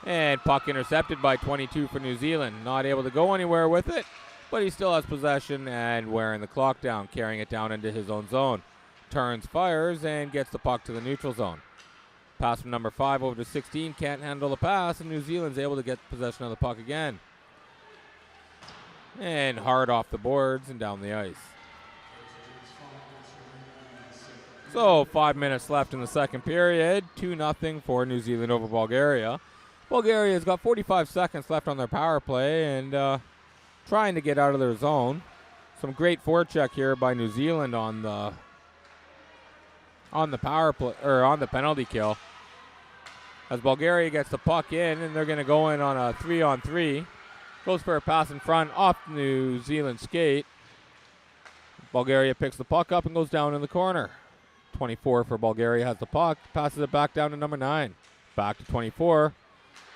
And puck intercepted by 22 for New Zealand. Not able to go anywhere with it, but he still has possession and wearing the clock down, carrying it down into his own zone. turns, fires, and gets the puck to the neutral zone. Pass from number 5 over to 16, can't handle the pass, and New Zealand's able to get possession of the puck again. And hard off the boards and down the ice. So 5 minutes left in the second period, 2-0 for New Zealand over Bulgaria. Bulgaria's got 45 seconds left on their power play and trying to get out of their zone. Some great forecheck here by New Zealand on the power play or on the penalty kill. As Bulgaria gets the puck in, and they're going to go in on a 3-on-3. Goes for a pass in front off New Zealand skate. Bulgaria picks the puck up and goes down in the corner. 24 for Bulgaria has the puck, passes it back down to number 9. Back to 24,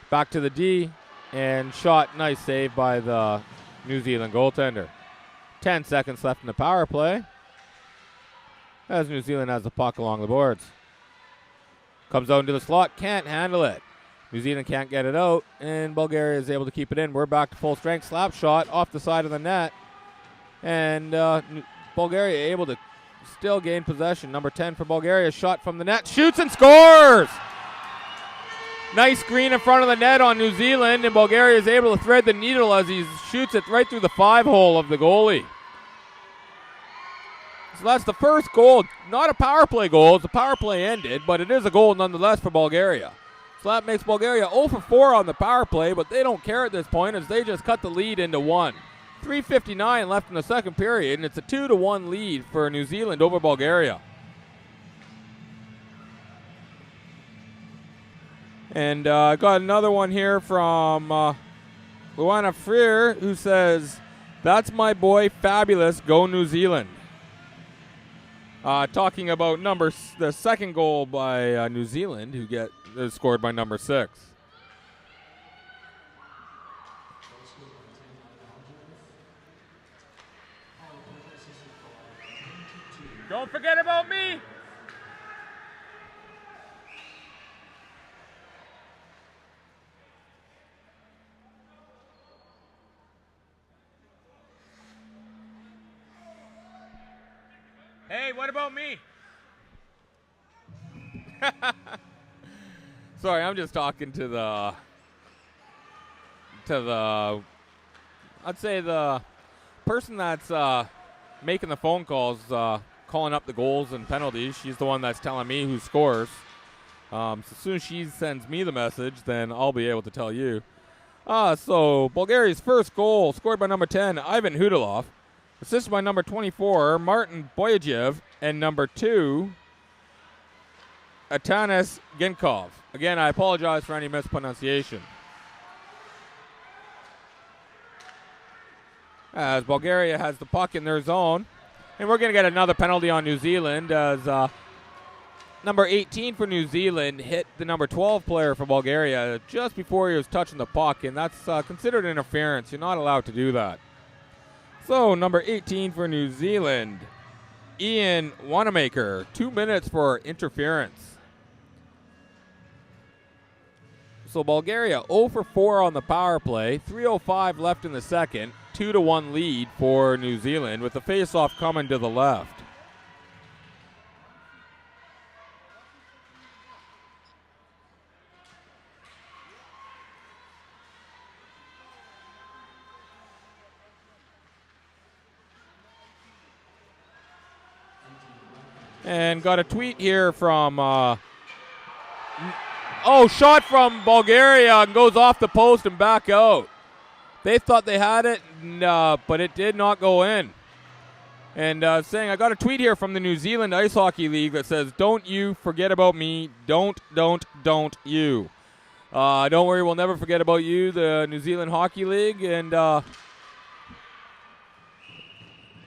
back to the D, and shot. Nice save by the New Zealand goaltender. 10 seconds left in the power play as New Zealand has the puck along the boards. Comes out into the slot, can't handle it. New Zealand can't get it out, and Bulgaria is able to keep it in. We're back to full strength. Slap shot off the side of the net, and Bulgaria able to still gain possession. Number 10 for Bulgaria, shot from the net, shoots and scores! Nice screen in front of the net on New Zealand, and Bulgaria is able to thread the needle as he shoots it right through the 5-hole of the goalie. So that's the first goal. Not a power play goal. The power play ended, but it is a goal nonetheless for Bulgaria. So that makes Bulgaria 0 for 4 on the power play, but they don't care at this point as they just cut the lead into 1. 3:59 left in the second period, and it's a 2-1 lead for New Zealand over Bulgaria. And I got another one here from Luana Freer, who says, "That's my boy, fabulous, go New Zealand." Talking about the second goal by New Zealand, who is scored by number 6. Don't forget about me. Hey, what about me? Sorry, I'm just talking to the I'd say the person that's making the phone calls, calling up the goals and penalties. She's the one that's telling me who scores. So as soon as she sends me the message, then I'll be able to tell you. So Bulgaria's first goal, scored by number 10, Ivan Hudilov. Assisted by number 24, Martin Boyajev, and number 2, Atanas Ginkov. Again, I apologize for any mispronunciation. As Bulgaria has the puck in their zone. And we're going to get another penalty on New Zealand as number 18 for New Zealand hit the number 12 player for Bulgaria just before he was touching the puck, and that's considered interference. You're not allowed to do that. So, number 18 for New Zealand, Ian Wanamaker, 2 minutes for interference. So, Bulgaria 0 for 4 on the power play, 3:05 left in the second, 2-1 lead for New Zealand with the face-off coming to the left. And got a tweet here from, shot from Bulgaria and goes off the post and back out. They thought they had it, but it did not go in. And saying, I got a tweet here from the New Zealand Ice Hockey League that says, "Don't you forget about me. Don't you. Don't worry, we'll never forget about you, the New Zealand Hockey League." And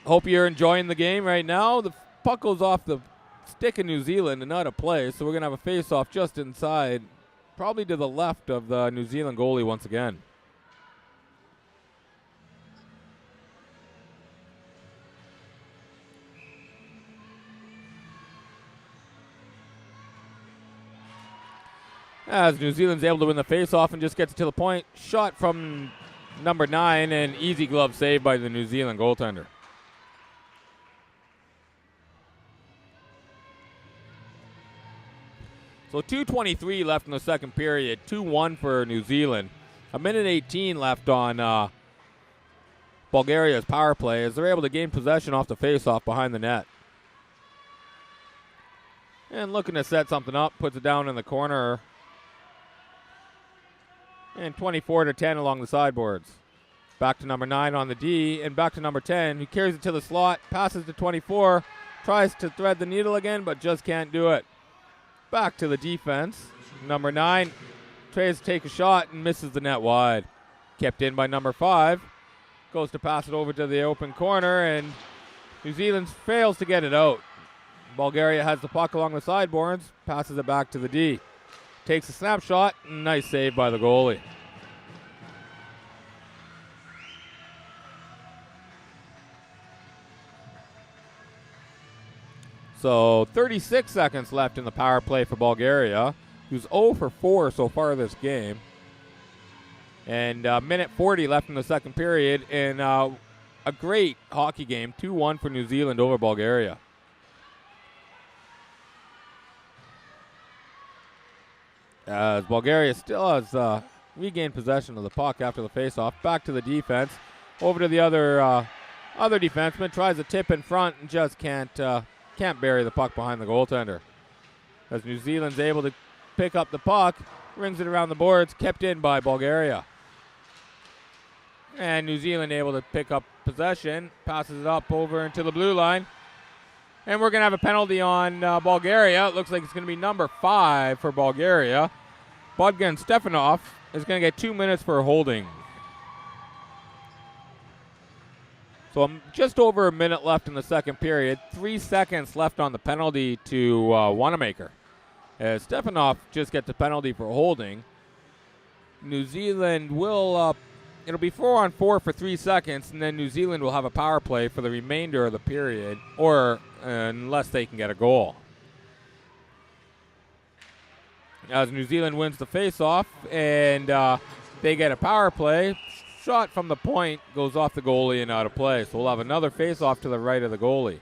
hope you're enjoying the game right now. The puck goes off the stick in New Zealand and not a play, so we're going to have a face-off just inside, probably to the left of the New Zealand goalie once again. As New Zealand's able to win the face-off and just gets it to the point. Shot from number 9 and easy glove save by the New Zealand goaltender. So 2:23 left in the second period, 2-1 for New Zealand. A minute 18 left on Bulgaria's power play as they're able to gain possession off the faceoff behind the net. And looking to set something up, puts it down in the corner. And 24-10 along the sideboards. Back to number 9 on the D, and back to number 10, who carries it to the slot, passes to 24, tries to thread the needle again, but just can't do it. Back to the defense. Number 9 tries to take a shot and misses the net wide. Kept in by number 5. Goes to pass it over to the open corner, and New Zealand fails to get it out. Bulgaria has the puck along the sideboards, passes it back to the D. Takes a snapshot, nice save by the goalie. So 36 seconds left in the power play for Bulgaria, who's 0 for 4 so far this game. And minute 40 left in the second period in a great hockey game, 2-1 for New Zealand over Bulgaria. As Bulgaria still has regained possession of the puck after the faceoff, back to the defense, over to the other defenseman, tries to tip in front and just can't bury the puck behind the goaltender. As New Zealand's able to pick up the puck, rings it around the boards, kept in by Bulgaria. And New Zealand able to pick up possession, passes it up over into the blue line. And we're going to have a penalty on Bulgaria. It looks like it's going to be number 5 for Bulgaria. Bogdan Stefanov is going to get 2 minutes for holding. So just over a minute left in the second period. 3 seconds left on the penalty to Wanamaker. As Stefanov just gets a penalty for holding. New Zealand will, it'll be 4-on-4 for 3 seconds, and then New Zealand will have a power play for the remainder of the period, or unless they can get a goal. As New Zealand wins the faceoff, and they get a power play, shot from the point goes off the goalie and out of play. So we'll have another faceoff to the right of the goalie.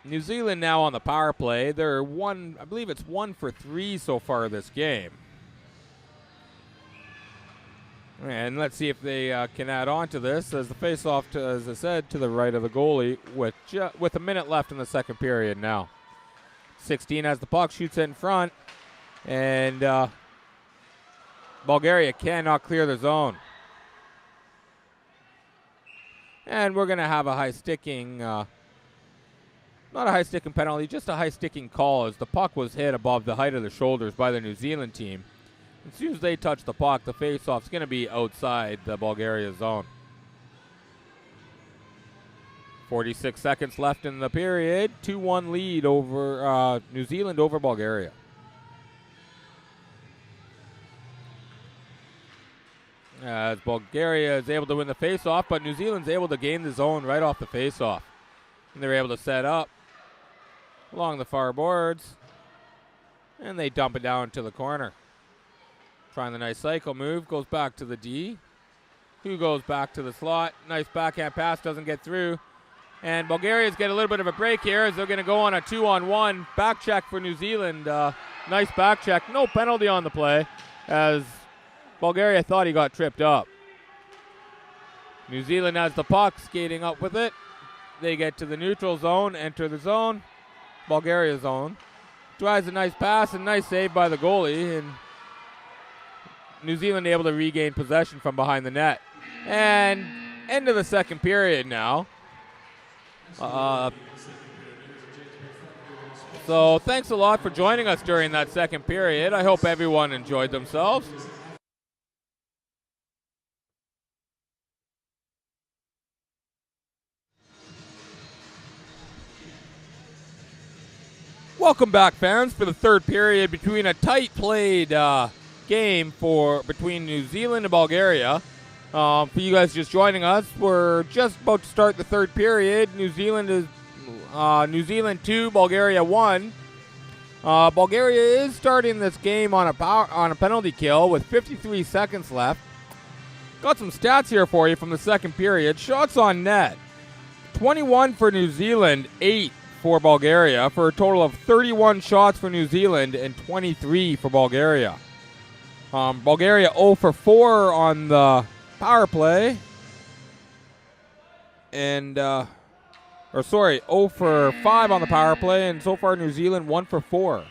New Zealand now on the power play. They're I believe it's 1 for 3 so far this game. And let's see if they can add on to this as the faceoff, as I said, to the right of the goalie with a minute left in the second period now. 16 has the puck, shoots it in front, and Bulgaria cannot clear the zone. And we're going to have a high-sticking, not a high-sticking penalty, just a high-sticking call as the puck was hit above the height of the shoulders by the New Zealand team. As soon as they touch the puck, the face-off's going to be outside the Bulgaria zone. 46 seconds left in the period. 2-1 lead over New Zealand over Bulgaria. As Bulgaria is able to win the face-off, but New Zealand's able to gain the zone right off the face-off. And they're able to set up along the far boards, and they dump it down to the corner. Trying the nice cycle move, goes back to the D, who goes back to the slot. Nice backhand pass, doesn't get through. And Bulgaria's get a little bit of a break here as they're going to go on a 2-on-1 back check for New Zealand. Nice back check, no penalty on the play as Bulgaria thought he got tripped up. New Zealand has the puck, skating up with it. They get to the neutral zone, enter the zone, Bulgaria zone. Drives a nice pass and nice save by the goalie, and New Zealand able to regain possession from behind the net. And end of the second period now. So thanks a lot for joining us during that second period. I hope everyone enjoyed themselves. Welcome back, fans, for the third period between a tight played game between New Zealand and Bulgaria. For you guys just joining us, we're just about to start the third period. New Zealand 2, Bulgaria 1. Bulgaria is starting this game on a penalty kill with 53 seconds left. Got some stats here for you from the second period. Shots on net: 21 for New Zealand, 8 for Bulgaria for a total of 31 shots for New Zealand and 23 for Bulgaria. Bulgaria 0 for 4 on the power play. And, 0 for 5 on the power play. And so far New Zealand 1 for 4.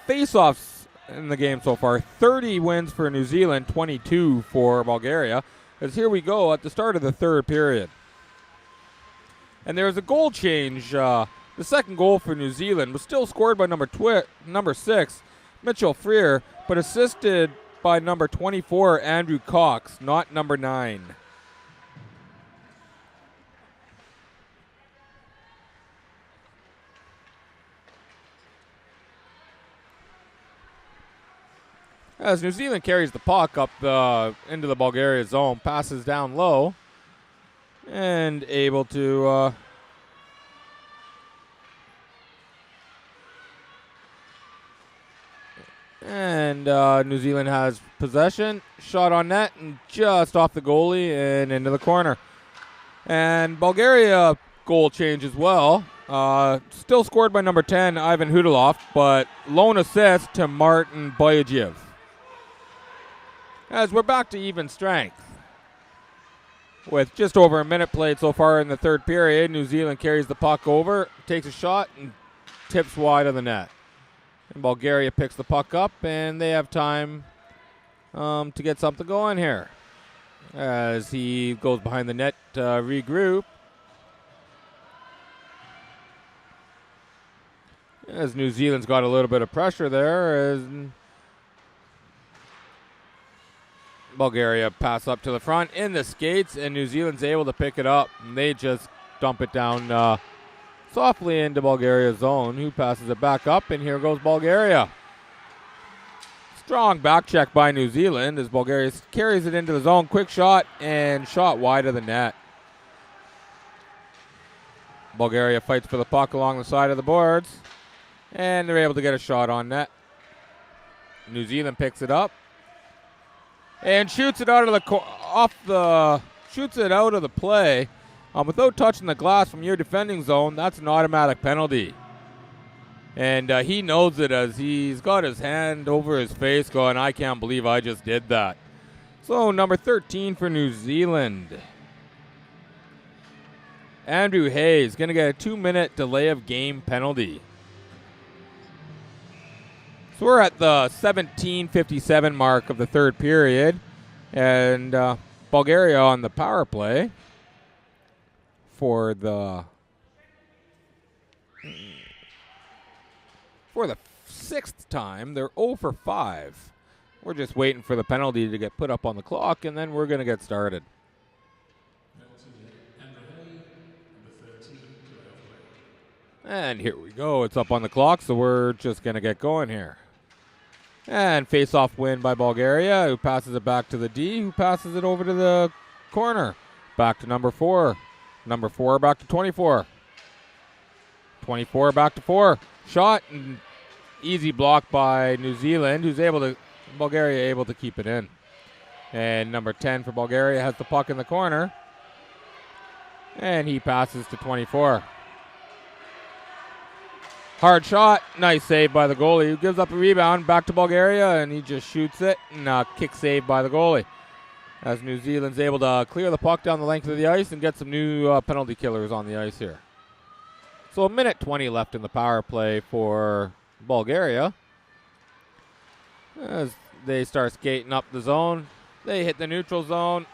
Face-offs in the game so far. 30 wins for New Zealand, 22 for Bulgaria. As here we go at the start of the third period. And there was a goal change. The second goal for New Zealand was still scored by number 6, Mitchell Freer, but assisted by number 24, Andrew Cox, not number 9. As New Zealand carries the puck up into the Bulgaria zone, passes down low, and able to New Zealand has possession, shot on net, and just off the goalie and into the corner. And Bulgaria goal change as well. Still scored by number 10, Ivan Hudilov, but lone assist to Martin Boyadjev. As we're back to even strength. With just over a minute played so far in the third period, New Zealand carries the puck over, takes a shot, and tips wide of the net. And Bulgaria picks the puck up, and they have time to get something going here. As he goes behind the net to regroup. As New Zealand's got a little bit of pressure there, as Bulgaria pass up to the front in the skates, and New Zealand's able to pick it up. And they just dump it down softly into Bulgaria's zone, who passes it back up, and here goes Bulgaria. Strong back check by New Zealand as Bulgaria carries it into the zone. Quick shot, and shot wide of the net. Bulgaria fights for the puck along the side of the boards, and they're able to get a shot on net. New Zealand picks it up and shoots it out of the play. Without touching the glass from your defending zone, that's an automatic penalty. And he knows it as he's got his hand over his face going, I can't believe I just did that. So number 13 for New Zealand, Andrew Hayes, going to get a 2-minute delay of game penalty. So we're at the 17:57 mark of the third period, and Bulgaria on the power play for the sixth time. They're 0 for 5. We're just waiting for the penalty to get put up on the clock, and then we're going to get started. And here we go. It's up on the clock, so we're just going to get going here. And face-off win by Bulgaria, who passes it back to the D, who passes it over to the corner. Back to number 4. Number 4 back to 24. 24 back to 4. Shot, and easy block by New Zealand, Bulgaria able to keep it in. And number 10 for Bulgaria has the puck in the corner. And he passes to 24. Hard shot, nice save by the goalie, who gives up a rebound back to Bulgaria, and he just shoots it, and kick save by the goalie. As New Zealand's able to clear the puck down the length of the ice and get some new penalty killers on the ice here. So 1:20 left in the power play for Bulgaria. As they start skating up the zone, they hit the neutral zone.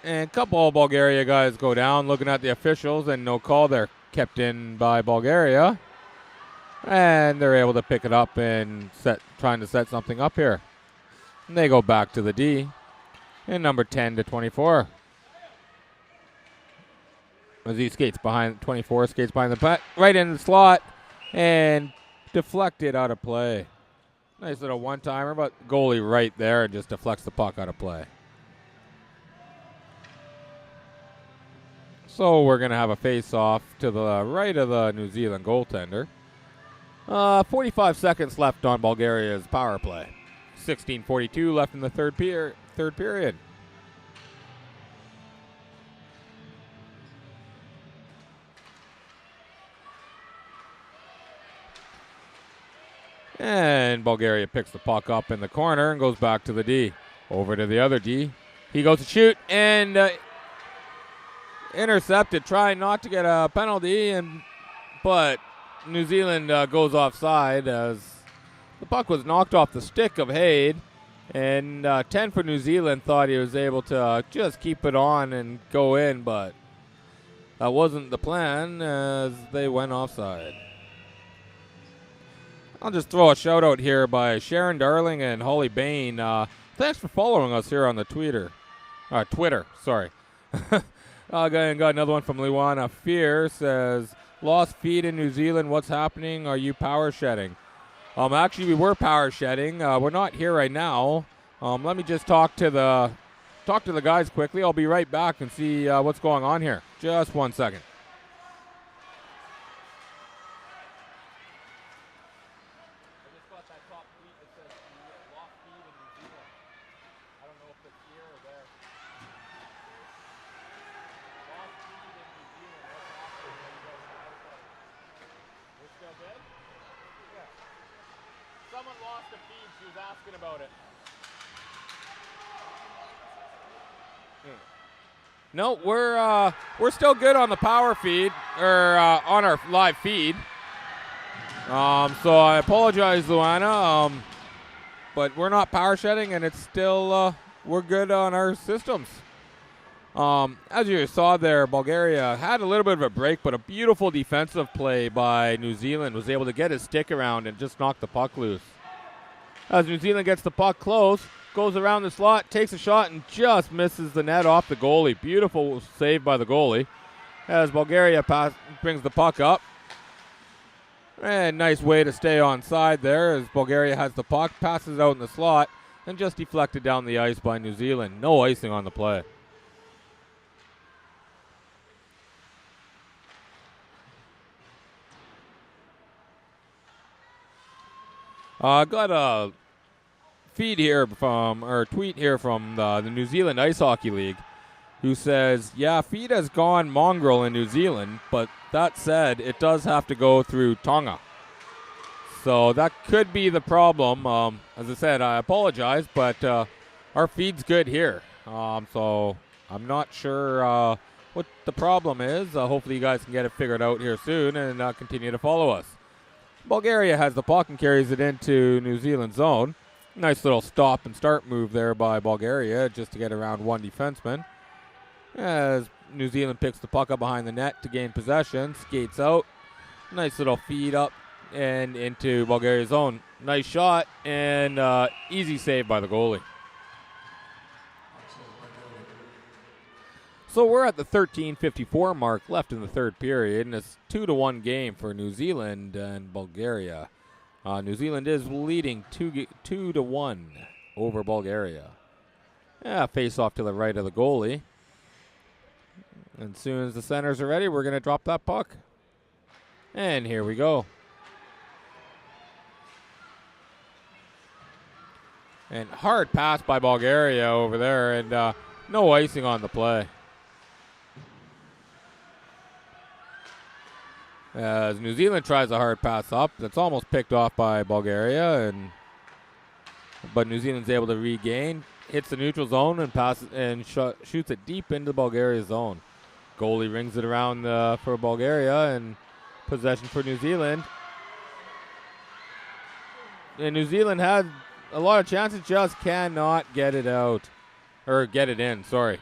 And a couple of Bulgaria guys go down looking at the officials, and no call there. Kept in by Bulgaria, and they're able to pick it up and trying to set something up here. And they go back to the D, and number 10 to 24. As he skates behind 24, skates behind the puck, right in the slot, and deflected out of play. Nice little one-timer, but goalie right there and just deflects the puck out of play. So we're going to have a face-off to the right of the New Zealand goaltender. 45 seconds left on Bulgaria's power play. 16:42 left in the third period. And Bulgaria picks the puck up in the corner and goes back to the D. Over to the other D. He goes to shoot and intercepted, trying not to get a penalty, but New Zealand goes offside as the puck was knocked off the stick of Hayde. And 10 for New Zealand thought he was able to just keep it on and go in, but that wasn't the plan as they went offside. I'll just throw a shout out here by Sharon Darling and Holly Bain. Thanks for following us here on the Twitter. Sorry. Got another one from Luana Fear. Says, lost feed in New Zealand. What's happening? Are you power shedding? Actually, we were power shedding. We're not here right now. Let me just talk to the guys quickly. I'll be right back and see what's going on here. Just 1 second. Someone lost a feed. She was asking about it. No, we're still good on the power feed or on our live feed. So I apologize, Luana. But we're not power shedding, and it's still we're good on our systems. As you saw there, Bulgaria had a little bit of a break, but a beautiful defensive play by New Zealand was able to get his stick around and just knock the puck loose. As New Zealand gets the puck close, goes around the slot, takes a shot, and just misses the net off the goalie. Beautiful save by the goalie. As Bulgaria brings the puck up. And nice way to stay onside there as Bulgaria has the puck, passes it out in the slot, and just deflected down the ice by New Zealand. No icing on the play. Got a tweet here from the New Zealand Ice Hockey League, who says, yeah, feed has gone mongrel in New Zealand, but that said, it does have to go through Tonga. So that could be the problem. As I said, I apologize, but our feed's good here. So I'm not sure what the problem is. Hopefully you guys can get it figured out here soon and continue to follow us. Bulgaria has the puck and carries it into New Zealand's zone. Nice little stop and start move there by Bulgaria just to get around one defenseman. As New Zealand picks the puck up behind the net to gain possession, skates out. Nice little feed up and into Bulgaria's zone. Nice shot and easy save by the goalie. So we're at the 13:54 mark left in the third period, and it's 2-1 game for New Zealand and Bulgaria. New Zealand is leading 2-1 over Bulgaria. Face off to the right of the goalie. And as soon as the centers are ready, we're going to drop that puck. And here we go. And hard pass by Bulgaria over there, and no icing on the play. As New Zealand tries a hard pass up, that's almost picked off by Bulgaria, but New Zealand's able to regain, hits the neutral zone and shoots it deep into Bulgaria's zone. Goalie rings it around for Bulgaria, and possession for New Zealand. And New Zealand had a lot of chances, just cannot get it out, or get it in. Sorry.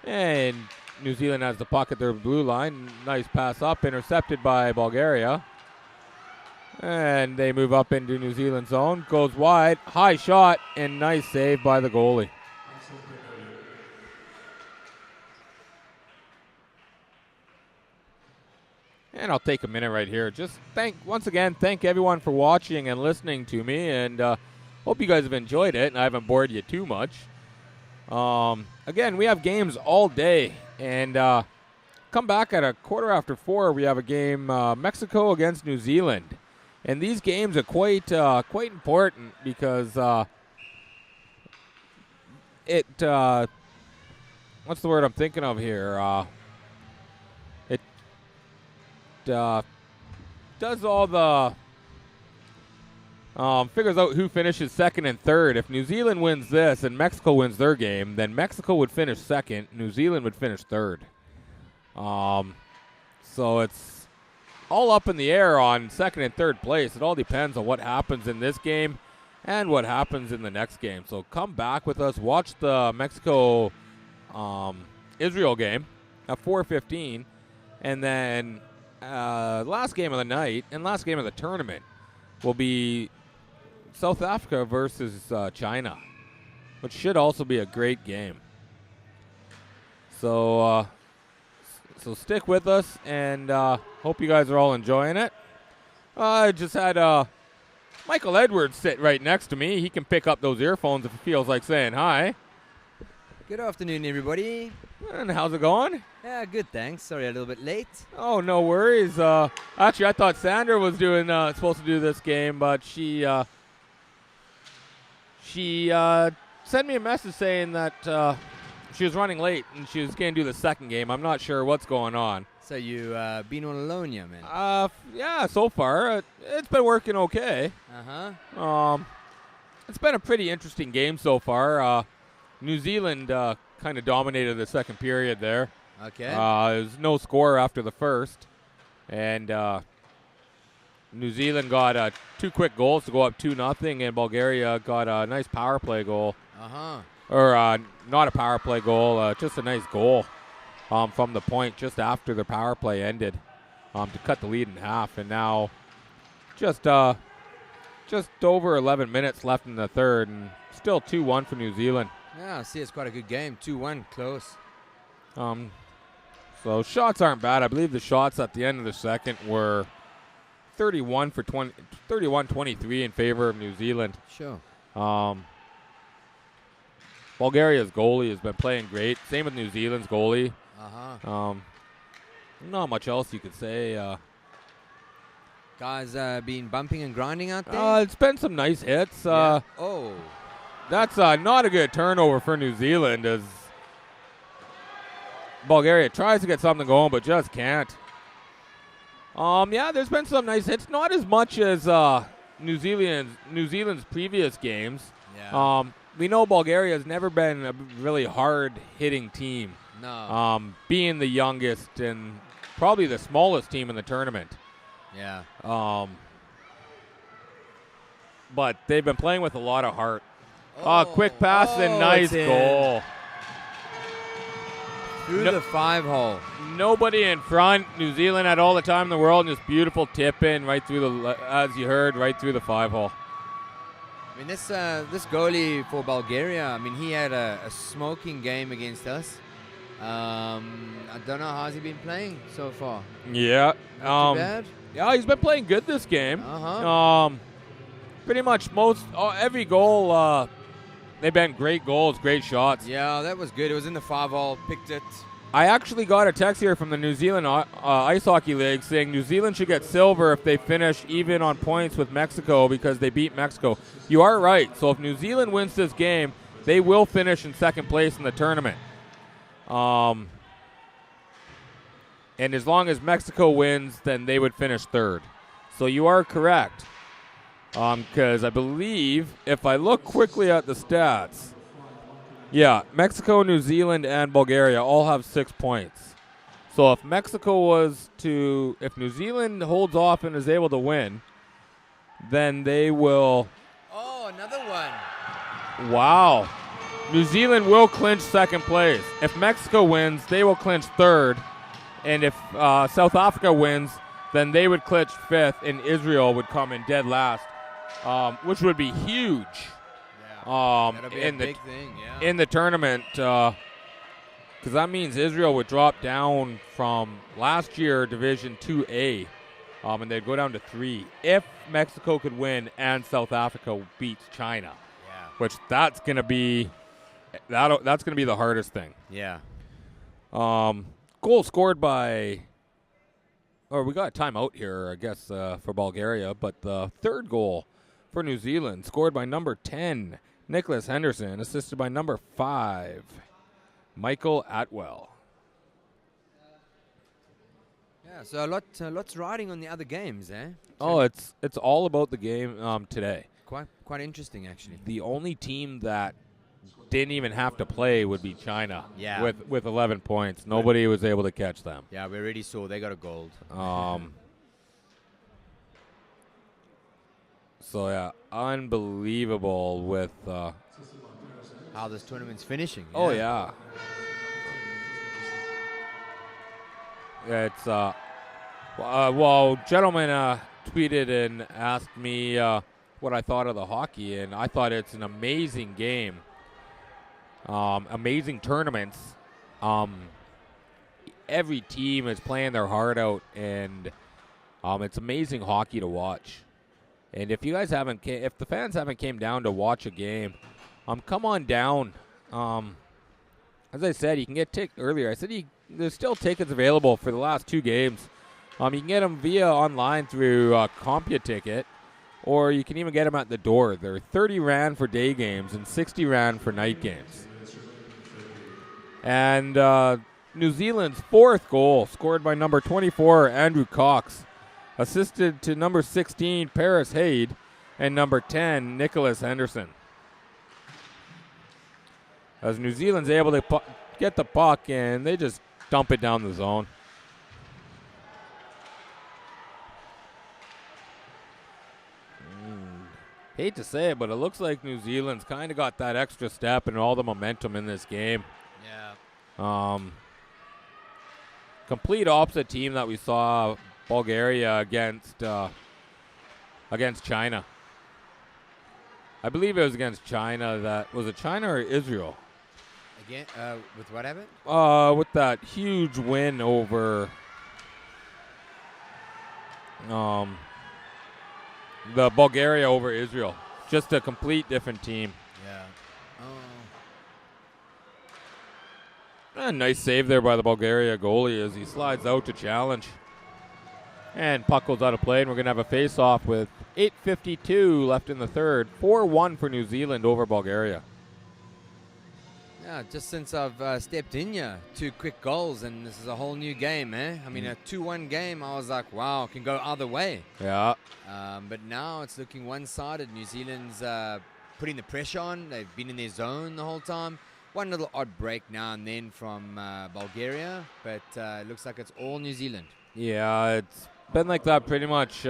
And New Zealand has the puck at their blue line. Nice pass up, intercepted by Bulgaria. And they move up into New Zealand zone. Goes wide, high shot, and nice save by the goalie. And I'll take a minute right here. Just once again, thank everyone for watching and listening to me. And hope you guys have enjoyed it and I haven't bored you too much. Again, we have games all day. And come back at 4:15. We have a game, Mexico against New Zealand. And these games are quite important because what's the word I'm thinking of here? It does all the figures out who finishes second and third. If New Zealand wins this and Mexico wins their game, then Mexico would finish second. New Zealand would finish third. So it's all up in the air on second and third place. It all depends on what happens in this game and what happens in the next game. So come back with us. Watch the Mexico Israel game at 4:15. And then last game of the night and last game of the tournament will be South Africa versus China, which should also be a great game. So stick with us, and hope you guys are all enjoying it. I just had Michael Edwards sit right next to me. He can pick up those earphones if he feels like saying hi. Good afternoon, everybody. And how's it going? Yeah, good, thanks. Sorry, a little bit late. Oh, no worries. Actually, I thought Sandra was supposed to do this game, but she sent me a message saying that she was running late and she was going to do the second game. I'm not sure what's going on. So you been on alone, yeah, man? Yeah, so far. It's been working okay. Uh-huh. It's been a pretty interesting game so far. New Zealand kind of dominated the second period there. Okay. There's no score after the first. And New Zealand got 2 quick goals to go up 2-0, and Bulgaria got a nice power play goal. Uh-huh. Or not a power play goal, just a nice goal from the point just after the power play ended to cut the lead in half. And now just over 11 minutes left in the third, and still 2-1 for New Zealand. Yeah, I see it's quite a good game. 2-1, close. So shots aren't bad. I believe the shots at the end of the second were 31-23 in favor of New Zealand. Sure. Bulgaria's goalie has been playing great. Same with New Zealand's goalie. Uh-huh. Not much else you could say. Guys been bumping and grinding out there? It's been some nice hits. Yeah. Oh. That's not a good turnover for New Zealand as Bulgaria tries to get something going but just can't. Yeah, there's been some nice hits. Not as much as New Zealand's previous games. Yeah. We know Bulgaria has never been a really hard-hitting team. No. Being the youngest and probably the smallest team in the tournament. Yeah. But they've been playing with a lot of heart. Quick pass and nice goal. Through the 5-hole. Nobody in front. New Zealand had all the time in the world, and just beautiful tip in right through as you heard, right through the 5-hole. I mean, this goalie for Bulgaria, I mean, he had a smoking game against us. I don't know, how's he been playing so far? Yeah. Not too bad? Yeah, he's been playing good this game. Uh-huh. Pretty much every goal, they've been great goals, great shots. Yeah, that was good. It was in the 5-hole, picked it. I actually got a text here from the New Zealand Ice Hockey League saying New Zealand should get silver if they finish even on points with Mexico because they beat Mexico. You are right. So if New Zealand wins this game, they will finish in second place in the tournament. And as long as Mexico wins, then they would finish third. So you are correct. Because I believe if I look quickly at the stats, yeah, Mexico, New Zealand, and Bulgaria all have 6 points. So if if New Zealand holds off and is able to win, then they will. Oh, another one. Wow. New Zealand will clinch second place. If Mexico wins, they will clinch third. And if South Africa wins, then they would clinch fifth, and Israel would come in dead last, which would be huge. That'll be a big thing, yeah. In the tournament, because that means Israel would drop down from last year Division 2A, and they'd go down to 3 if Mexico could win and South Africa beats China. Yeah. Which that's gonna be the hardest thing. Yeah. Goal scored by. Or we got a timeout here, I guess, for Bulgaria, but the third goal for New Zealand scored by number 10. Nicholas Henderson, assisted by number 5, Michael Atwell. Yeah, so lots riding on the other games, eh? Oh, it's all about the game today. Quite interesting, actually. The only team that didn't even have to play would be China. Yeah. With 11 points. Nobody was able to catch them. Yeah, we already saw they got a gold. So, yeah, unbelievable with... how this tournament's finishing. Oh, yeah. Yeah, it's... well, gentlemen tweeted and asked me what I thought of the hockey, and I thought it's an amazing game. Amazing tournaments. Every team is playing their heart out, and it's amazing hockey to watch. And if you guys if the fans haven't came down to watch a game, come on down. As I said, you can get tickets earlier. I said there's still tickets available for the last 2 games. You can get them via online through CompuTicket, or you can even get them at the door. They're 30 rand for day games and 60 rand for night games. And New Zealand's 4th goal, scored by number 24, Andrew Cox, assisted to number 16, Paris Haid, and number 10, Nicholas Henderson. As New Zealand's able to get the puck, and they just dump it down the zone. Hate to say it, but it looks like New Zealand's kind of got that extra step and all the momentum in this game. Yeah. Complete opposite team that we saw Bulgaria against China. I believe it was against China. Was it China or Israel? Again, with what happened? With that huge win over the Bulgaria over Israel. Just a complete different team. Yeah. A nice save there by the Bulgaria goalie as he slides out to challenge. And puck goes out of play, and we're going to have a face-off with 8:52 left in the third. 4-1 for New Zealand over Bulgaria. Yeah, just since I've stepped in here, 2 quick goals, and this is a whole new game, eh? I mean, a 2-1 game, I was like, wow, it can go either way. Yeah. But now it's looking one-sided. New Zealand's putting the pressure on. They've been in their zone the whole time. One little odd break now and then from Bulgaria, but it looks like it's all New Zealand. Yeah, it's been like that pretty much,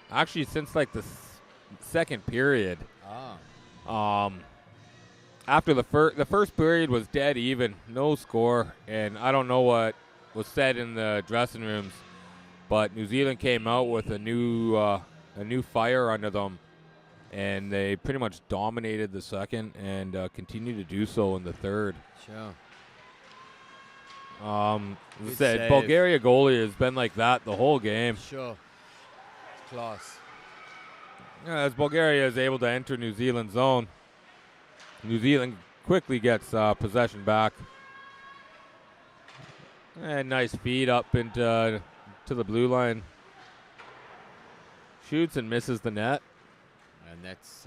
actually since like the second period. After the first period was dead even, no score, and I don't know what was said in the dressing rooms, but New Zealand came out with a new fire under them, and they pretty much dominated the second and continue to do so in the third. Sure. As I said, Bulgaria goalie has been like that the whole game. Sure. Class. As Bulgaria is able to enter New Zealand's zone, New Zealand quickly gets possession back. And nice feed up into the blue line. Shoots and misses the net. And that's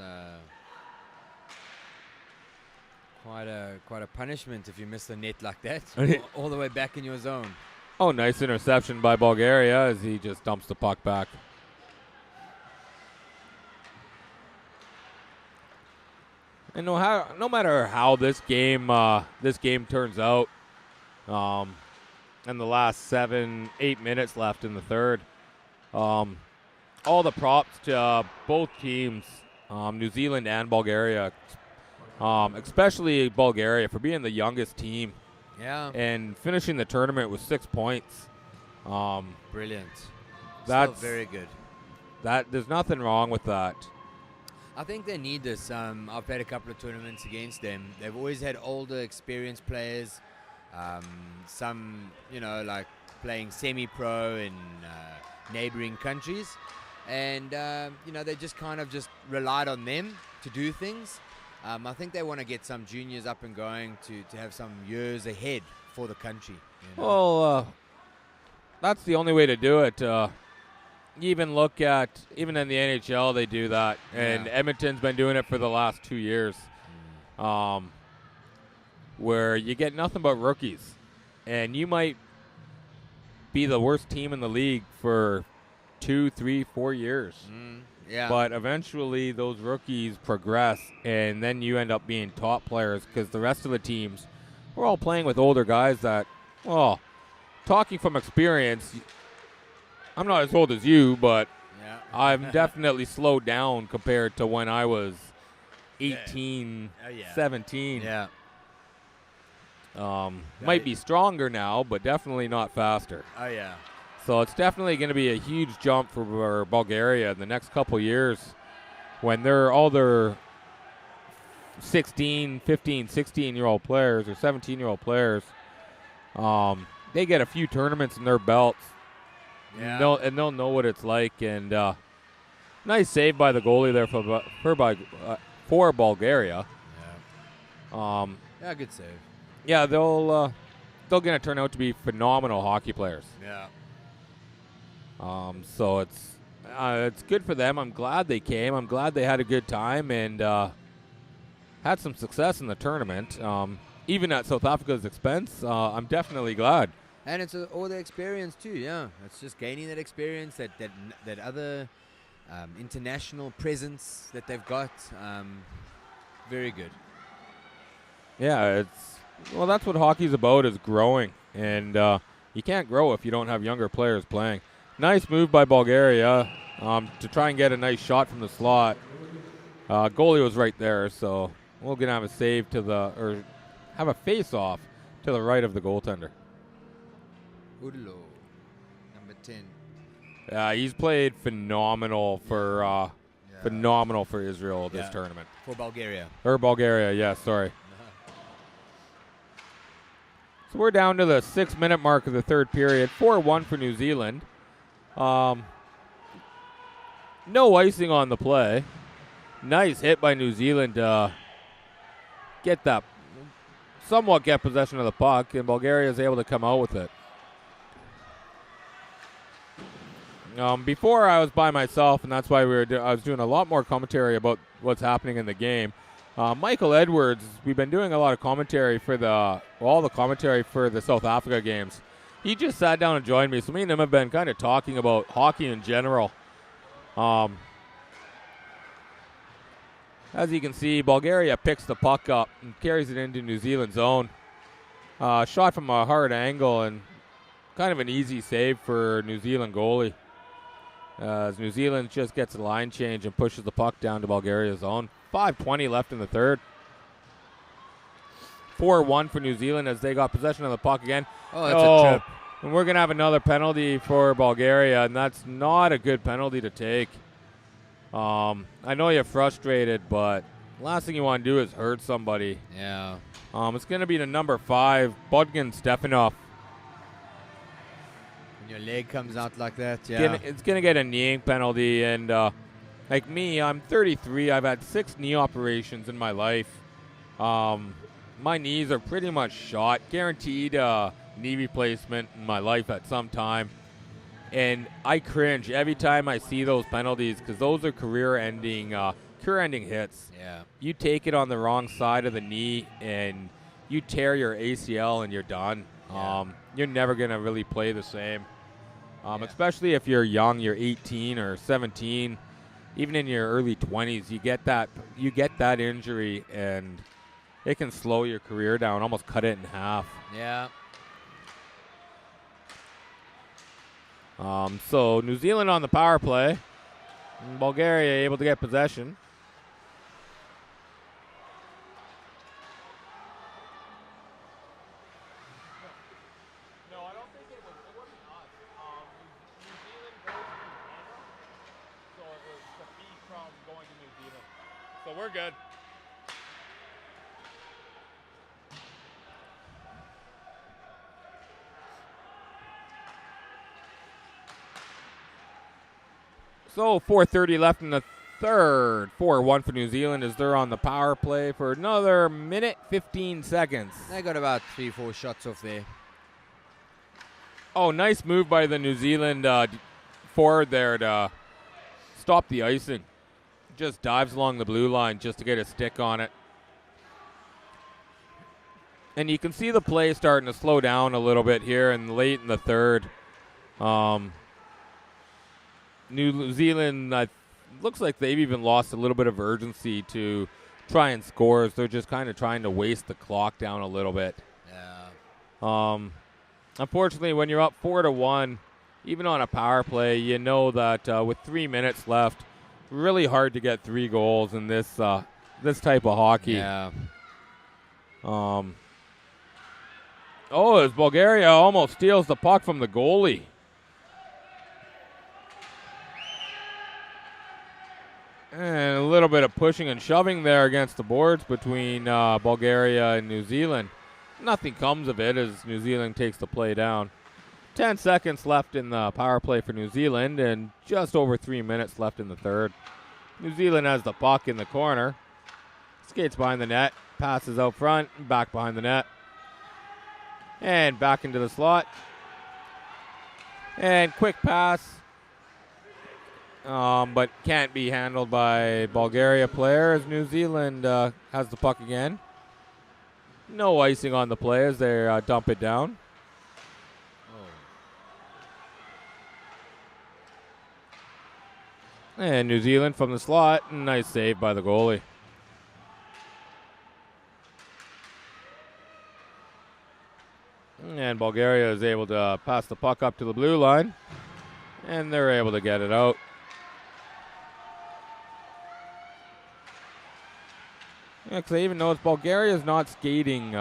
quite a punishment if you miss the net like that. all the way back in your zone. Oh, nice interception by Bulgaria as he just dumps the puck back. And no matter how this game turns out, and the last 7-8 minutes left in the third, all the props to both teams, New Zealand and Bulgaria, especially Bulgaria for being the youngest team, and finishing the tournament with 6 points. Brilliant. That's still very good. There's nothing wrong with that. I think they need this. I've played a couple of tournaments against them. They've always had older, experienced players. Some, like playing semi-pro in neighboring countries. And, they just kind of just relied on them to do things. I think they want to get some juniors up and going to have some years ahead for the country. Well, that's the only way to do it. Even in the NHL, they do that. And Edmonton's been doing it for the last 2 years. Where you get nothing but rookies. And you might be the worst team in the league for 2, 3, 4 years. Yeah. But eventually those rookies progress, and then you end up being top players because the rest of the teams, we're all playing with older guys that, well, talking from experience, I'm not as old as you, but yeah. I'm definitely slowed down compared to when I was 18, 17. Yeah. Might be stronger now, but definitely not faster. Oh, yeah. So it's definitely going to be a huge jump for Bulgaria in the next couple years when they're all their 16, 15, 16-year-old players or 17-year-old players. They get a few tournaments in their belts. Yeah. And they'll know what it's like. And nice save by the goalie there for Bulgaria. Yeah. Yeah, good save. Yeah, they're going to turn out to be phenomenal hockey players. Yeah. So it's good for them. I'm glad they came. I'm glad they had a good time and had some success in the tournament. Even at South Africa's expense, I'm definitely glad. And it's all the experience too. Yeah, it's just gaining that experience, that other international presence that they've got. Very good. Yeah, that's what hockey's about, is growing, and you can't grow if you don't have younger players playing. Nice move by Bulgaria to try and get a nice shot from the slot. Goalie was right there, so we're gonna have a save have a face-off to the right of the goaltender. Udlo, number 10. Yeah, he's played phenomenal for Israel this tournament. For Bulgaria. Or Bulgaria, yeah, sorry. So we're down to the 6-minute mark of the third period. 4-1 for New Zealand. No icing on the play. Nice hit by New Zealand to get possession of the puck, and Bulgaria is able to come out with it. Before I was by myself, and that's why I was doing a lot more commentary about what's happening in the game. Michael Edwards, we've been doing a lot of commentary all the commentary for the South Africa games. He just sat down and joined me, so me and him have been kind of talking about hockey in general. As you can see, Bulgaria picks the puck up and carries it into New Zealand's zone. Shot from a hard angle and kind of an easy save for New Zealand goalie. As New Zealand just gets a line change and pushes the puck down to Bulgaria's zone. 5:20 left in the third. 4-1 for New Zealand as they got possession of the puck again. Oh, that's a trip. And we're going to have another penalty for Bulgaria, and that's not a good penalty to take. I know you're frustrated, but the last thing you want to do is hurt somebody. Yeah. It's going to be the number 5, Budgen Stefanov. When your leg comes out like that, yeah. It's going to get a kneeing penalty, and like me, I'm 33. I've had 6 knee operations in my life. My knees are pretty much shot, guaranteed knee replacement in my life at some time. And I cringe every time I see those penalties because those are career-ending hits. Yeah. You take it on the wrong side of the knee and you tear your ACL and you're done. Yeah. You're never going to really play the same, especially if you're young, you're 18 or 17, even in your early 20s. You get that injury and it can slow your career down, almost cut it in half. Yeah. So New Zealand on the power play. And Bulgaria able to get possession. No, I don't think it wasn't us. New Zealand goes to Canada, so it was the feed from going to New Zealand. So we're good. So 4:30 left in the third. 4-1 for New Zealand as they're on the power play for another minute 15 seconds. They got about 3-4 shots off there. Oh, nice move by the New Zealand forward there to stop the icing. Just dives along the blue line just to get a stick on it. And you can see the play starting to slow down a little bit here and late in the third. New Zealand looks like they've even lost a little bit of urgency to try and score. They're just kind of trying to waste the clock down a little bit. Yeah. Unfortunately, when you're up 4-1, even on a power play, you know that with 3 minutes left, really hard to get 3 goals in this type of hockey. Yeah. As Bulgaria almost steals the puck from the goalie. And a little bit of pushing and shoving there against the boards between Bulgaria and New Zealand. Nothing comes of it as New Zealand takes the play down. 10 seconds left in the power play for New Zealand and just over 3 minutes left in the third. New Zealand has the puck in the corner. Skates behind the net. Passes out front. Back behind the net. And back into the slot. And quick pass. But can't be handled by Bulgaria player as New Zealand has the puck again. No icing on the play as they dump it down. And New Zealand from the slot. Nice save by the goalie. And Bulgaria is able to pass the puck up to the blue line. And they're able to get it out. Yeah, because I even noticed Bulgaria's not skating.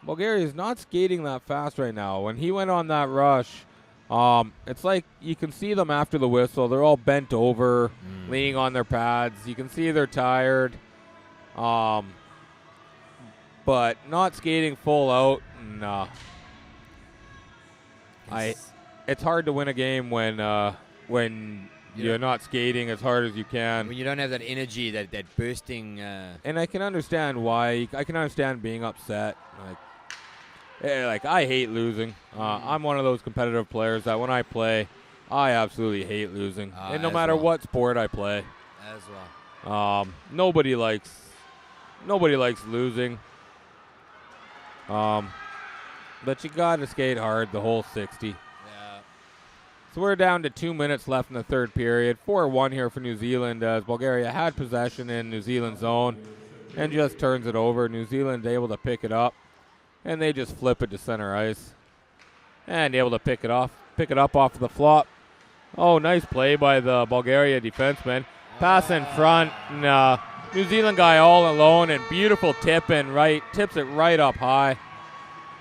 Bulgaria's not skating that fast right now. When he went on that rush, it's like you can see them after the whistle. They're all bent over, leaning on their pads. You can see they're tired, but not skating full out. And, it's hard to win a game when you're not skating as hard as you can. When you don't have that energy, that bursting. And I can understand why. I can understand being upset. Like I hate losing. I'm one of those competitive players that when I play, I absolutely hate losing. And no matter what sport I play. As well. Nobody likes losing. But you got to skate hard the whole 60. So we're down to 2 minutes left in the third period. 4-1 here for New Zealand as Bulgaria had possession in New Zealand's zone and just turns it over. New Zealand able to pick it up, and they just flip it to center ice. And able to pick it up off the flop. Oh, nice play by the Bulgaria defenseman. Pass in front, and New Zealand guy all alone, and beautiful tip and tips it right up high.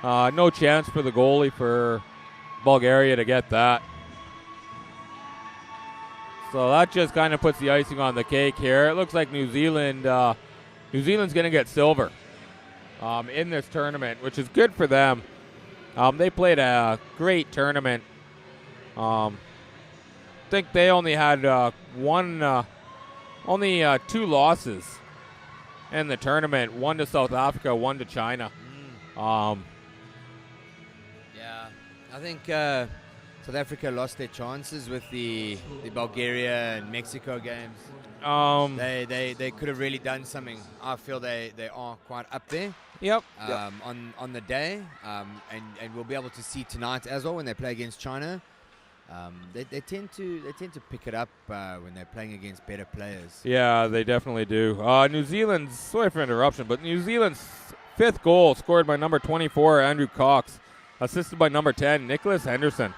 No chance for the goalie for Bulgaria to get that. So that just kind of puts the icing on the cake here. It looks like New Zealand's going to get silver in this tournament, which is good for them. They played a great tournament. I think they only had 2 losses in the tournament. 1 to South Africa, 1 to China. Yeah, I think South Africa lost their chances with the Bulgaria and Mexico games. They could have really done something. I feel they are quite up there. Yep. On the day, and we'll be able to see tonight as well when they play against China. They tend to pick it up when they're playing against better players. Yeah, they definitely do. New Zealand's, sorry for interruption, but New Zealand's 5th goal scored by number 24 Andrew Cox, assisted by number 10 Nicholas Henderson.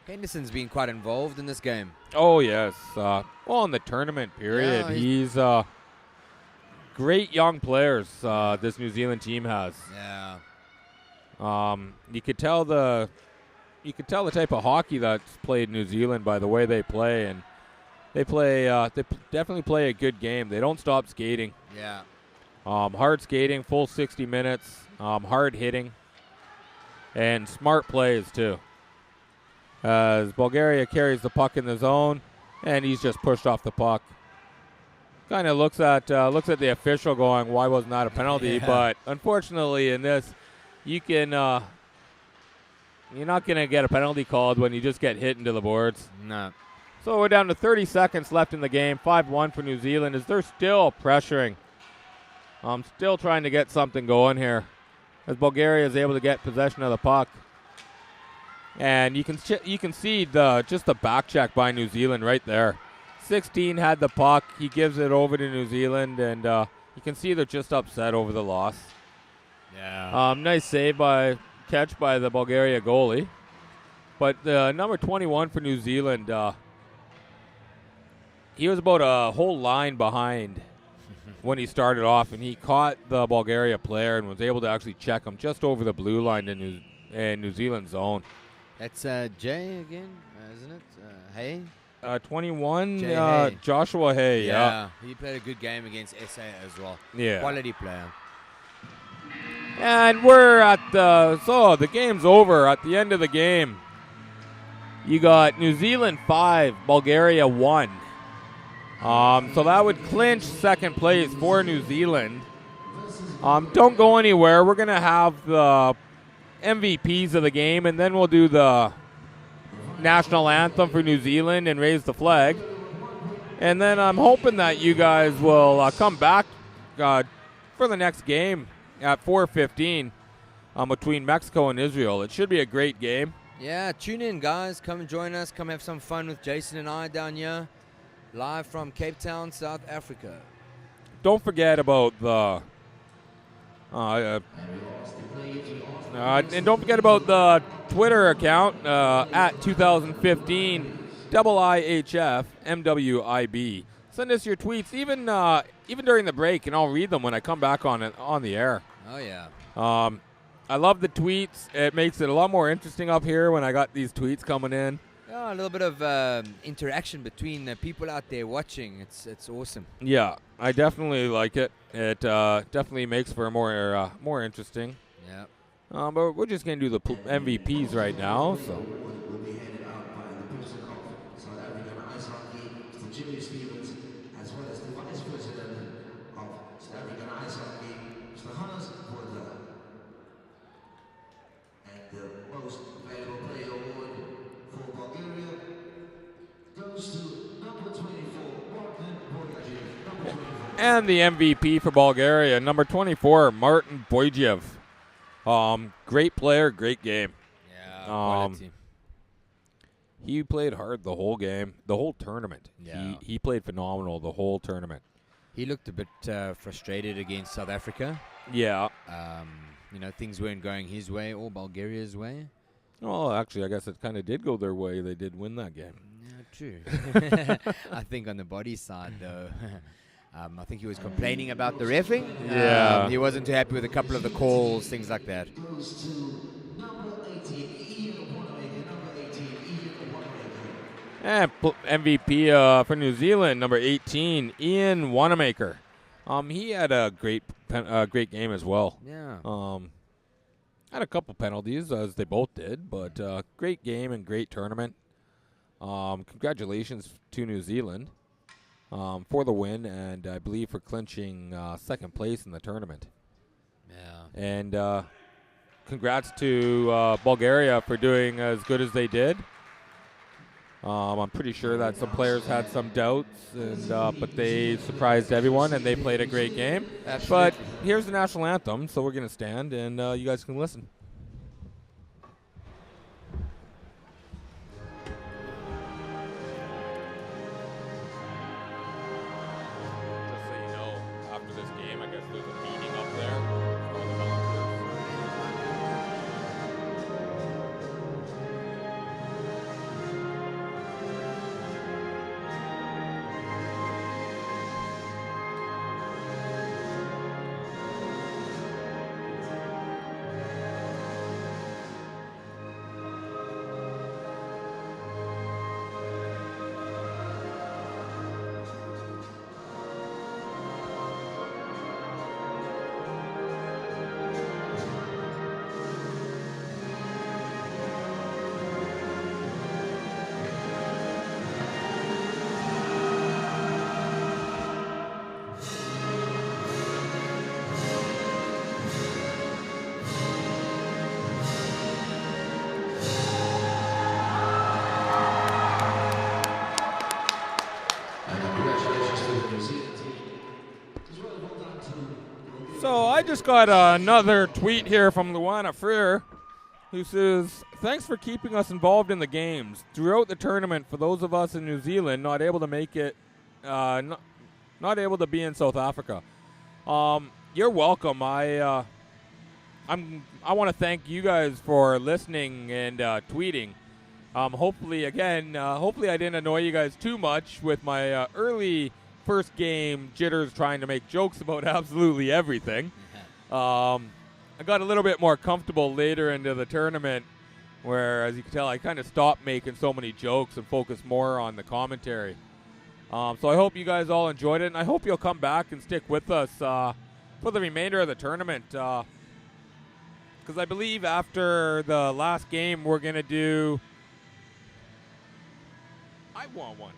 Henderson's been quite involved in this game. Oh, yes. In the tournament period. Yeah, he's great young players this New Zealand team has. Yeah. You could tell the type of hockey that's played in New Zealand by the way they play, and they definitely play a good game. They don't stop skating. Yeah. Hard skating, full 60 minutes, hard hitting, and smart plays too. As Bulgaria carries the puck in the zone, and he's just pushed off the puck. Kind of looks at the official going, why wasn't that a penalty? Yeah. But unfortunately in this, you're not going to get a penalty called when you just get hit into the boards. No. So we're down to 30 seconds left in the game. 5-1 for New Zealand as they're still pressuring. Still trying to get something going here. as Bulgaria is able to get possession of the puck. And you can see just the back check by New Zealand right there. 16 had the puck. He gives it over to New Zealand, and you can see they're just upset over the loss. Yeah. Nice catch by the Bulgaria goalie. But number 21 for New Zealand, he was about a whole line behind when he started off, and he caught the Bulgaria player and was able to actually check him just over the blue line in New Zealand zone. That's Jay again, isn't it? Hay? 21, Hay. Joshua Hay. Yeah, he played a good game against SA as well. Yeah. Quality player. And we're at the game's over. At the end of the game, you got New Zealand 5, Bulgaria 1. So that would clinch second place for New Zealand. Don't go anywhere. We're going to have the MVPs of the game, and then we'll do the national anthem for New Zealand and raise the flag. And then I'm hoping that you guys will come back for the next game at 4:15 between Mexico and Israel. It should be a great game. Yeah, tune in, guys. Come and join us. Come have some fun with Jason and I down here, live from Cape Town, South Africa. Don't forget about the and don't forget about the Twitter account at 2015 IIHF MWIB. Send us your tweets, even during the break, and I'll read them when I come back on the air. Oh yeah. I love the tweets. It makes it a lot more interesting up here when I got these tweets coming in. Yeah, a little bit of interaction between the people out there watching. It's awesome. Yeah, I definitely like it. It definitely makes for more interesting. Yeah. But we're just going to do the MVPs right now. So. And the MVP for Bulgaria, number 24, Martin Boydjev. Great player, great game. Yeah, quality. He played hard the whole game, the whole tournament. Yeah. He played phenomenal the whole tournament. He looked a bit frustrated against South Africa. Yeah. Things weren't going his way or Bulgaria's way. Well, actually, I guess it kind of did go their way. They did win that game. Yeah, true. I think on the body side, though, I think he was complaining about the reffing. Yeah. He wasn't too happy with a couple of the calls, things like that. And MVP for New Zealand, number 18, Ian Wanamaker. He had a great game as well. Yeah. Had a couple penalties, as they both did, but great game and great tournament. Congratulations to New Zealand for the win, and I believe for clinching second place in the tournament. Yeah. And congrats to Bulgaria for doing as good as they did. I'm pretty sure that some players had some doubts, but they surprised everyone, and they played a great game. Absolutely. But here's the national anthem, so we're going to stand, and you guys can listen. Just so you know, after this game, I guess there's a meeting up there for the volunteers. So I just got another tweet here from Luana Freer, who says, "Thanks for keeping us involved in the games throughout the tournament. For those of us in New Zealand not able to make it, not able to be in South Africa." You're welcome. I want to thank you guys for listening and tweeting. Hopefully I didn't annoy you guys too much with my early first game jitters trying to make jokes about absolutely everything. I got a little bit more comfortable later into the tournament where, as you can tell, I kind of stopped making so many jokes and focused more on the commentary. So I hope you guys all enjoyed it, and I hope you'll come back and stick with us for the remainder of the tournament. Because I believe after the last game, we're going to do... I want one.